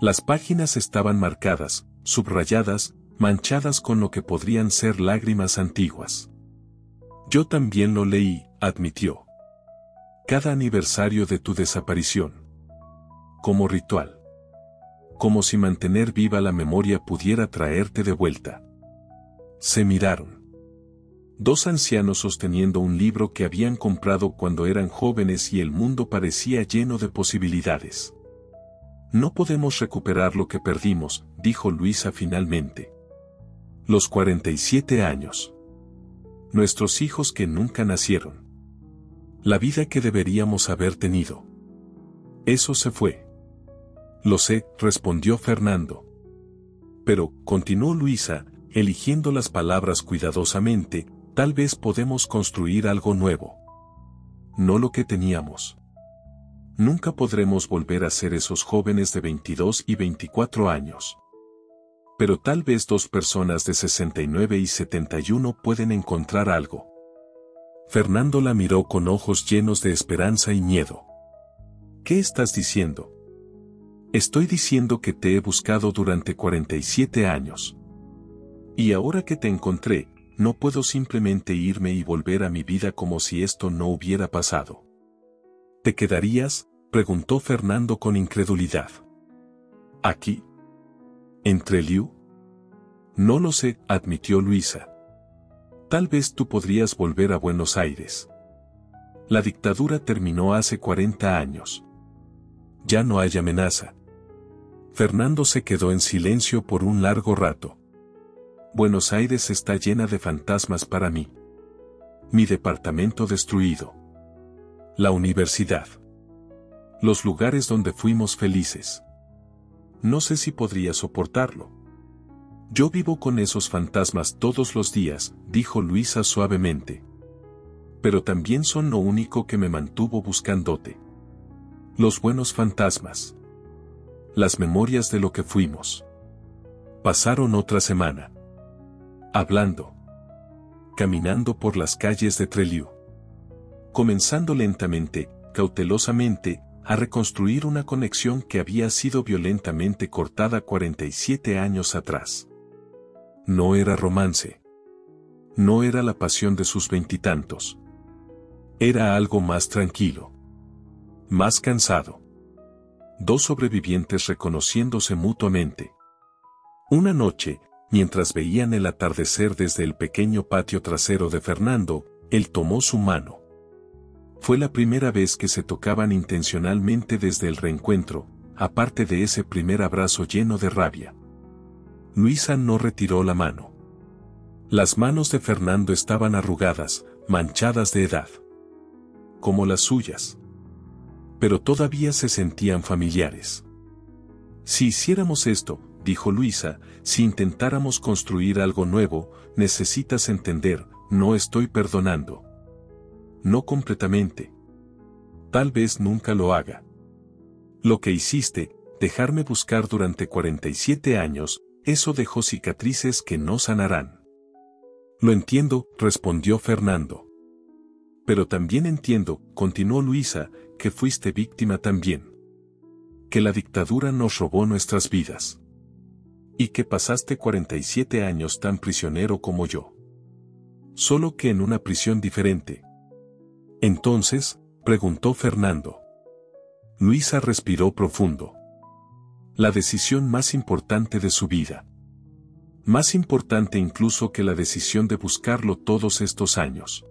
Las páginas estaban marcadas, subrayadas, manchadas con lo que podrían ser lágrimas antiguas. Yo también lo leí, admitió. Cada aniversario de tu desaparición. Como ritual. Como si mantener viva la memoria pudiera traerte de vuelta. Se miraron. Dos ancianos sosteniendo un libro que habían comprado cuando eran jóvenes y el mundo parecía lleno de posibilidades. No podemos recuperar lo que perdimos, dijo Luisa finalmente. Los 47 años. Nuestros hijos que nunca nacieron. La vida que deberíamos haber tenido. Eso se fue. Lo sé, respondió Fernando. Pero, continuó Luisa, eligiendo las palabras cuidadosamente, tal vez podemos construir algo nuevo. No lo que teníamos. Nunca podremos volver a ser esos jóvenes de 22 y 24 años. Pero tal vez dos personas de 69 y 71 pueden encontrar algo. Fernando la miró con ojos llenos de esperanza y miedo. ¿Qué estás diciendo? Estoy diciendo que te he buscado durante 47 años. Y ahora que te encontré, no puedo simplemente irme y volver a mi vida como si esto no hubiera pasado. ¿Te quedarías?, preguntó Fernando con incredulidad. ¿Aquí? ¿En Trelew? No lo sé, admitió Luisa. Tal vez tú podrías volver a Buenos Aires. La dictadura terminó hace 40 años. Ya no hay amenaza. Fernando se quedó en silencio por un largo rato. Buenos Aires está llena de fantasmas para mí. Mi departamento destruido. La universidad. Los lugares donde fuimos felices. No sé si podría soportarlo. Yo vivo con esos fantasmas todos los días, dijo Luisa suavemente. Pero también son lo único que me mantuvo buscándote. Los buenos fantasmas. Las memorias de lo que fuimos. Pasaron otra semana. Hablando. Caminando por las calles de Trelew. Comenzando lentamente, cautelosamente, a reconstruir una conexión que había sido violentamente cortada 47 años atrás. No era romance. No era la pasión de sus veintitantos. Era algo más tranquilo. Más cansado. Dos sobrevivientes reconociéndose mutuamente. Una noche, mientras veían el atardecer desde el pequeño patio trasero de Fernando, él tomó su mano. Fue la primera vez que se tocaban intencionalmente desde el reencuentro, aparte de ese primer abrazo lleno de rabia. Luisa no retiró la mano. Las manos de Fernando estaban arrugadas, manchadas de edad. Como las suyas. Pero todavía se sentían familiares. Si hiciéramos esto, dijo Luisa, si intentáramos construir algo nuevo, necesitas entender, no estoy perdonando. No completamente. Tal vez nunca lo haga. Lo que hiciste, dejarme buscar durante 47 años, eso dejó cicatrices que no sanarán. Lo entiendo, respondió Fernando. Pero también entiendo, continuó Luisa, que fuiste víctima también. Que la dictadura nos robó nuestras vidas. Y que pasaste 47 años tan prisionero como yo. Solo que en una prisión diferente. Entonces, preguntó Fernando. Luisa respiró profundo. La decisión más importante de su vida. Más importante incluso que la decisión de buscarlo todos estos años.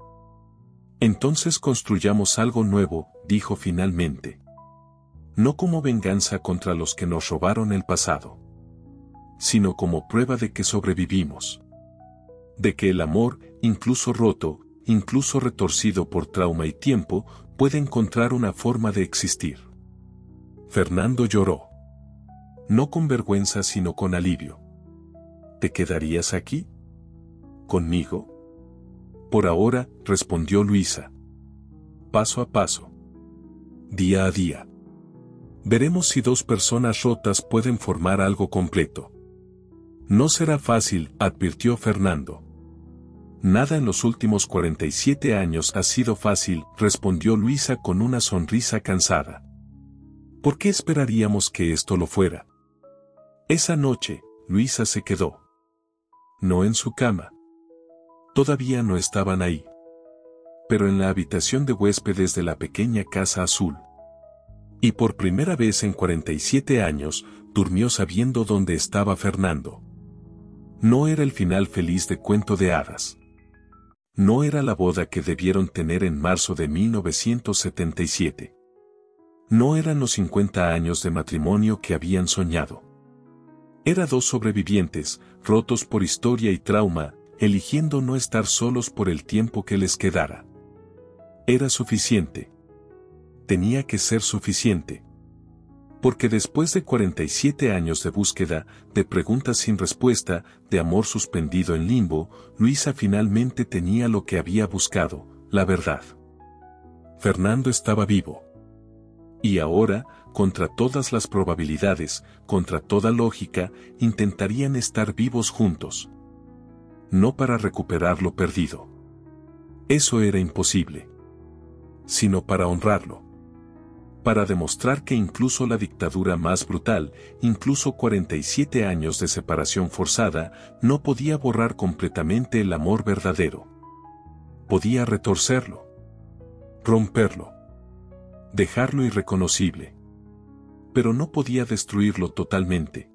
Entonces construyamos algo nuevo, dijo finalmente. No como venganza contra los que nos robaron el pasado. Sino como prueba de que sobrevivimos. De que el amor, incluso roto, incluso retorcido por trauma y tiempo, puede encontrar una forma de existir. Fernando lloró. No con vergüenza sino con alivio. ¿Te quedarías aquí? ¿Conmigo? Por ahora, respondió Luisa. Paso a paso. Día a día. Veremos si dos personas rotas pueden formar algo completo. No será fácil, advirtió Fernando. Nada en los últimos 47 años ha sido fácil, respondió Luisa con una sonrisa cansada. ¿Por qué esperaríamos que esto lo fuera? Esa noche, Luisa se quedó. No en su cama. Todavía no estaban ahí. Pero en la habitación de huéspedes de la pequeña casa azul. Y por primera vez en 47 años, durmió sabiendo dónde estaba Fernando. No era el final feliz de Cuento de Hadas. No era la boda que debieron tener en marzo de 1977. No eran los 50 años de matrimonio que habían soñado. Era dos sobrevivientes, rotos por historia y trauma, eligiendo no estar solos por el tiempo que les quedara. Era suficiente. Tenía que ser suficiente. Porque después de 47 años de búsqueda, de preguntas sin respuesta, de amor suspendido en limbo, Luisa finalmente tenía lo que había buscado, la verdad. Fernando estaba vivo. Y ahora, contra todas las probabilidades, contra toda lógica, intentarían estar vivos juntos. No para recuperar lo perdido. Eso era imposible. Sino para honrarlo. Para demostrar que incluso la dictadura más brutal, incluso 47 años de separación forzada, no podía borrar completamente el amor verdadero. Podía retorcerlo. Romperlo. Dejarlo irreconocible. Pero no podía destruirlo totalmente.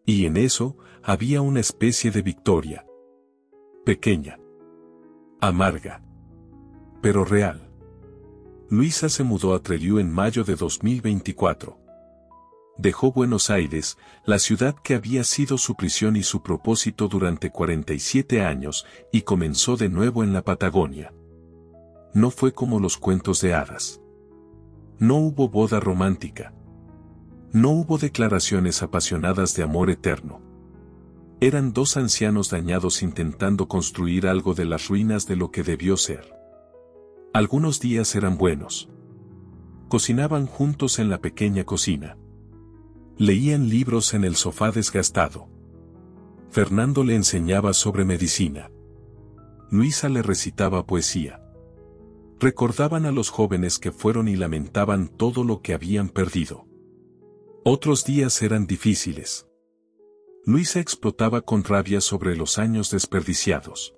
Y en eso, había una especie de victoria. Pequeña. Amarga. Pero real. Luisa se mudó a Trelew en mayo de 2024. Dejó Buenos Aires, la ciudad que había sido su prisión y su propósito durante 47 años, y comenzó de nuevo en la Patagonia. No fue como los cuentos de hadas. No hubo boda romántica. No hubo declaraciones apasionadas de amor eterno. Eran dos ancianos dañados intentando construir algo de las ruinas de lo que debió ser. Algunos días eran buenos. Cocinaban juntos en la pequeña cocina. Leían libros en el sofá desgastado. Fernando le enseñaba sobre medicina. Luisa le recitaba poesía. Recordaban a los jóvenes que fueron y lamentaban todo lo que habían perdido. Otros días eran difíciles. Luisa explotaba con rabia sobre los años desperdiciados.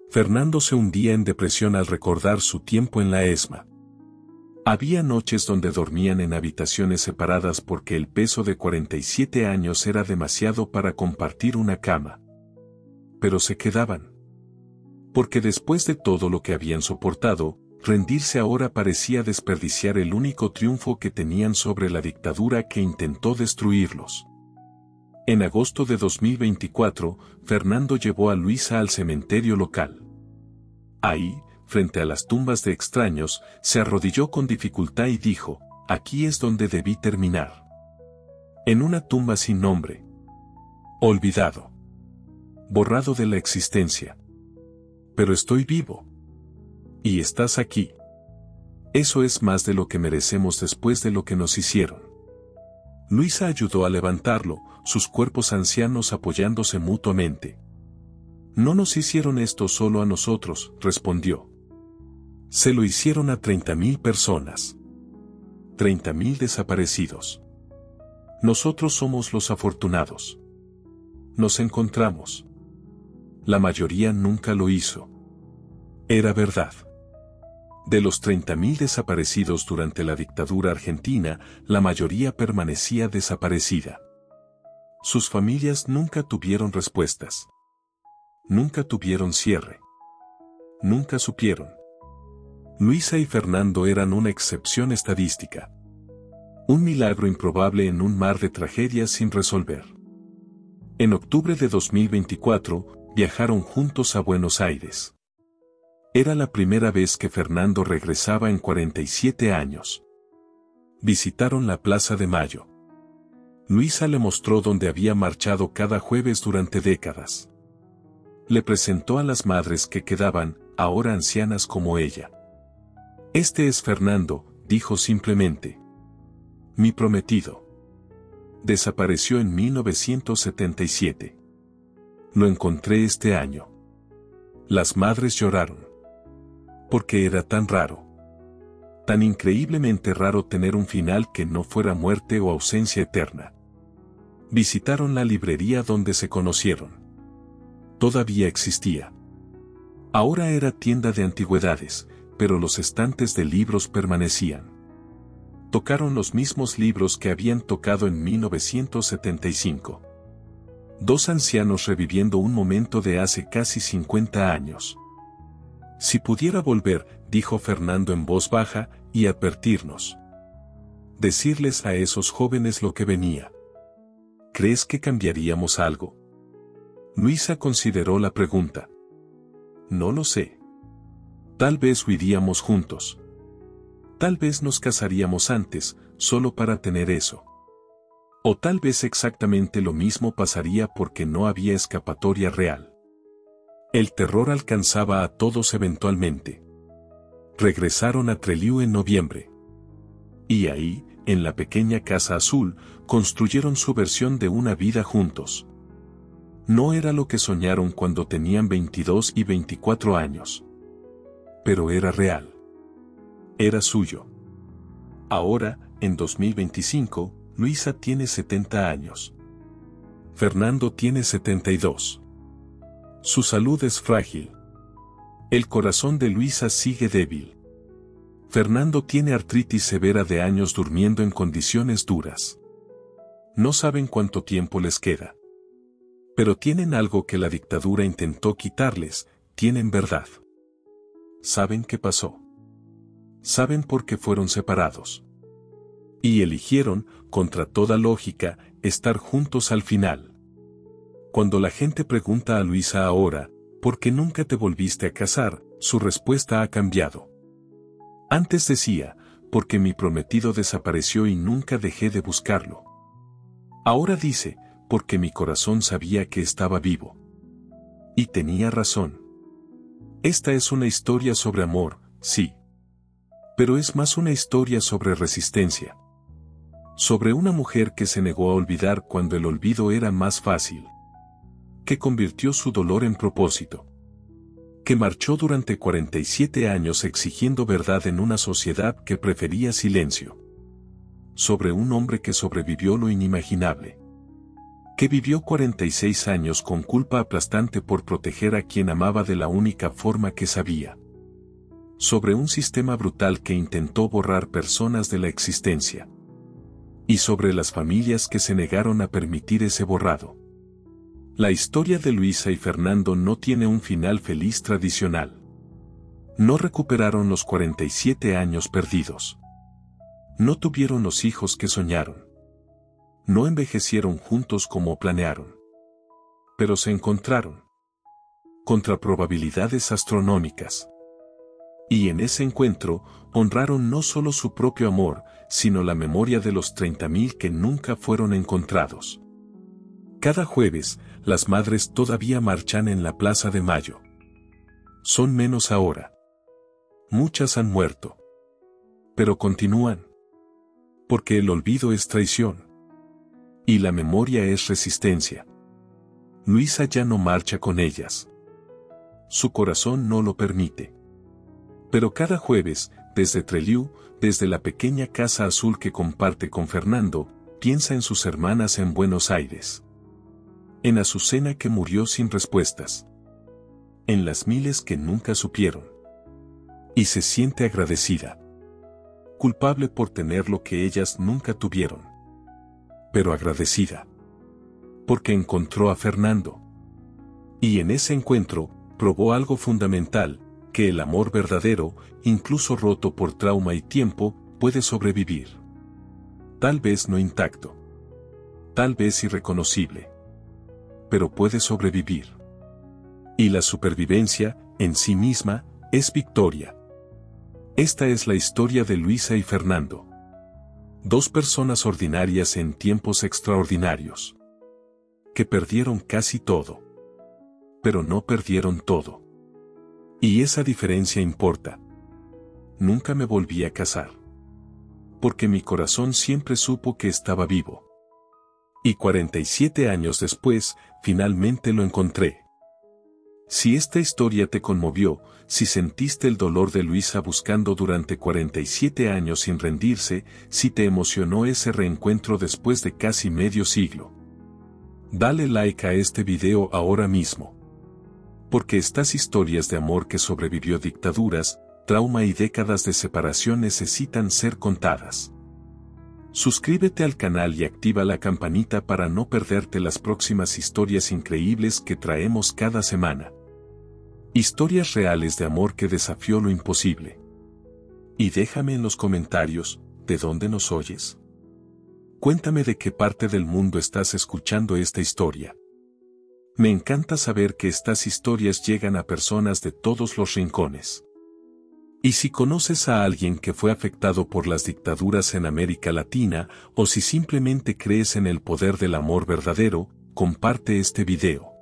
Fernando se hundía en depresión al recordar su tiempo en la ESMA. Había noches donde dormían en habitaciones separadas porque el peso de 47 años era demasiado para compartir una cama. Pero se quedaban. Porque después de todo lo que habían soportado, rendirse ahora parecía desperdiciar el único triunfo que tenían sobre la dictadura que intentó destruirlos. En agosto de 2024, Fernando llevó a Luisa al cementerio local. Ahí, frente a las tumbas de extraños, se arrodilló con dificultad y dijo, aquí es donde debí terminar. En una tumba sin nombre. Olvidado. Borrado de la existencia. Pero estoy vivo. Y estás aquí. Eso es más de lo que merecemos después de lo que nos hicieron. Luisa ayudó a levantarlo, sus cuerpos ancianos apoyándose mutuamente. No nos hicieron esto solo a nosotros, respondió. Se lo hicieron a 30.000 personas. 30.000 desaparecidos. Nosotros somos los afortunados. Nos encontramos. La mayoría nunca lo hizo. Era verdad. De los 30.000 desaparecidos durante la dictadura argentina, la mayoría permanecía desaparecida. Sus familias nunca tuvieron respuestas. Nunca tuvieron cierre. Nunca supieron. Luisa y Fernando eran una excepción estadística. Un milagro improbable en un mar de tragedias sin resolver. En octubre de 2024, viajaron juntos a Buenos Aires. Era la primera vez que Fernando regresaba en 47 años. Visitaron la Plaza de Mayo. Luisa le mostró dónde había marchado cada jueves durante décadas. Le presentó a las madres que quedaban, ahora ancianas como ella. Este es Fernando, dijo simplemente. Mi prometido. Desapareció en 1977. Lo encontré este año. Las madres lloraron. Porque era tan raro. Tan increíblemente raro tener un final que no fuera muerte o ausencia eterna. Visitaron la librería donde se conocieron. Todavía existía. Ahora era tienda de antigüedades, pero los estantes de libros permanecían. Tocaron los mismos libros que habían tocado en 1975. Dos ancianos reviviendo un momento de hace casi 50 años. Si pudiera volver, dijo Fernando en voz baja, y advertirnos. Decirles a esos jóvenes lo que venía. ¿Crees que cambiaríamos algo? Luisa consideró la pregunta. No lo sé. Tal vez huiríamos juntos. Tal vez nos casaríamos antes, solo para tener eso. O tal vez exactamente lo mismo pasaría porque no había escapatoria real. El terror alcanzaba a todos eventualmente. Regresaron a Trelew en noviembre. Y ahí, en la pequeña casa azul, construyeron su versión de una vida juntos. No era lo que soñaron cuando tenían 22 y 24 años. pero era real. Era suyo. Ahora, en 2025, Luisa tiene 70 años. Fernando tiene 72. Su salud es frágil. El corazón de Luisa sigue débil. Fernando tiene artritis severa de años durmiendo en condiciones duras. No saben cuánto tiempo les queda. Pero tienen algo que la dictadura intentó quitarles, tienen verdad. Saben qué pasó. Saben por qué fueron separados. Y eligieron, contra toda lógica, estar juntos al final. Cuando la gente pregunta a Luisa ahora, ¿por qué nunca te volviste a casar?, su respuesta ha cambiado. Antes decía, porque mi prometido desapareció y nunca dejé de buscarlo. Ahora dice, porque mi corazón sabía que estaba vivo. Y tenía razón. Esta es una historia sobre amor, sí. Pero es más una historia sobre resistencia. Sobre una mujer que se negó a olvidar cuando el olvido era más fácil. Que convirtió su dolor en propósito. Que marchó durante 47 años exigiendo verdad en una sociedad que prefería silencio. Sobre un hombre que sobrevivió lo inimaginable. Que vivió 46 años con culpa aplastante por proteger a quien amaba de la única forma que sabía. Sobre un sistema brutal que intentó borrar personas de la existencia. Y sobre las familias que se negaron a permitir ese borrado. La historia de Luisa y Fernando no tiene un final feliz tradicional. No recuperaron los 47 años perdidos. No tuvieron los hijos que soñaron. No envejecieron juntos como planearon. Pero se encontraron. Contra probabilidades astronómicas. Y en ese encuentro, honraron no solo su propio amor, sino la memoria de los 30.000 que nunca fueron encontrados. Cada jueves, las madres todavía marchan en la Plaza de Mayo. Son menos ahora. Muchas han muerto. Pero continúan. Porque el olvido es traición. Y la memoria es resistencia. Luisa ya no marcha con ellas. Su corazón no lo permite. Pero cada jueves, desde Trelew, desde la pequeña casa azul que comparte con Fernando, piensa en sus hermanas en Buenos Aires. En Azucena que murió sin respuestas. En las miles que nunca supieron. Y se siente agradecida. Culpable por tener lo que ellas nunca tuvieron. Pero agradecida. Porque encontró a Fernando. Y en ese encuentro, probó algo fundamental, que el amor verdadero, incluso roto por trauma y tiempo, puede sobrevivir. Tal vez no intacto. Tal vez irreconocible. Pero puede sobrevivir. Y la supervivencia, en sí misma, es victoria. Esta es la historia de Luisa y Fernando. Dos personas ordinarias en tiempos extraordinarios. Que perdieron casi todo. Pero no perdieron todo. Y esa diferencia importa. Nunca me volví a casar. Porque mi corazón siempre supo que estaba vivo. Y 47 años después, finalmente lo encontré. Si esta historia te conmovió, si sentiste el dolor de Luisa buscando durante 47 años sin rendirse, si te emocionó ese reencuentro después de casi medio siglo. Dale like a este video ahora mismo. Porque estas historias de amor que sobrevivió dictaduras, trauma y décadas de separación necesitan ser contadas. Suscríbete al canal y activa la campanita para no perderte las próximas historias increíbles que traemos cada semana. Historias reales de amor que desafió lo imposible. Y déjame en los comentarios, ¿de dónde nos oyes? Cuéntame de qué parte del mundo estás escuchando esta historia. Me encanta saber que estas historias llegan a personas de todos los rincones. Y si conoces a alguien que fue afectado por las dictaduras en América Latina, o si simplemente crees en el poder del amor verdadero, comparte este video.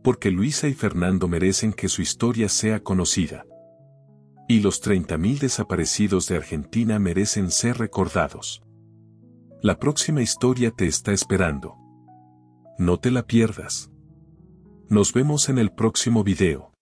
Porque Luisa y Fernando merecen que su historia sea conocida. Y los 30.000 desaparecidos de Argentina merecen ser recordados. La próxima historia te está esperando. No te la pierdas. Nos vemos en el próximo video.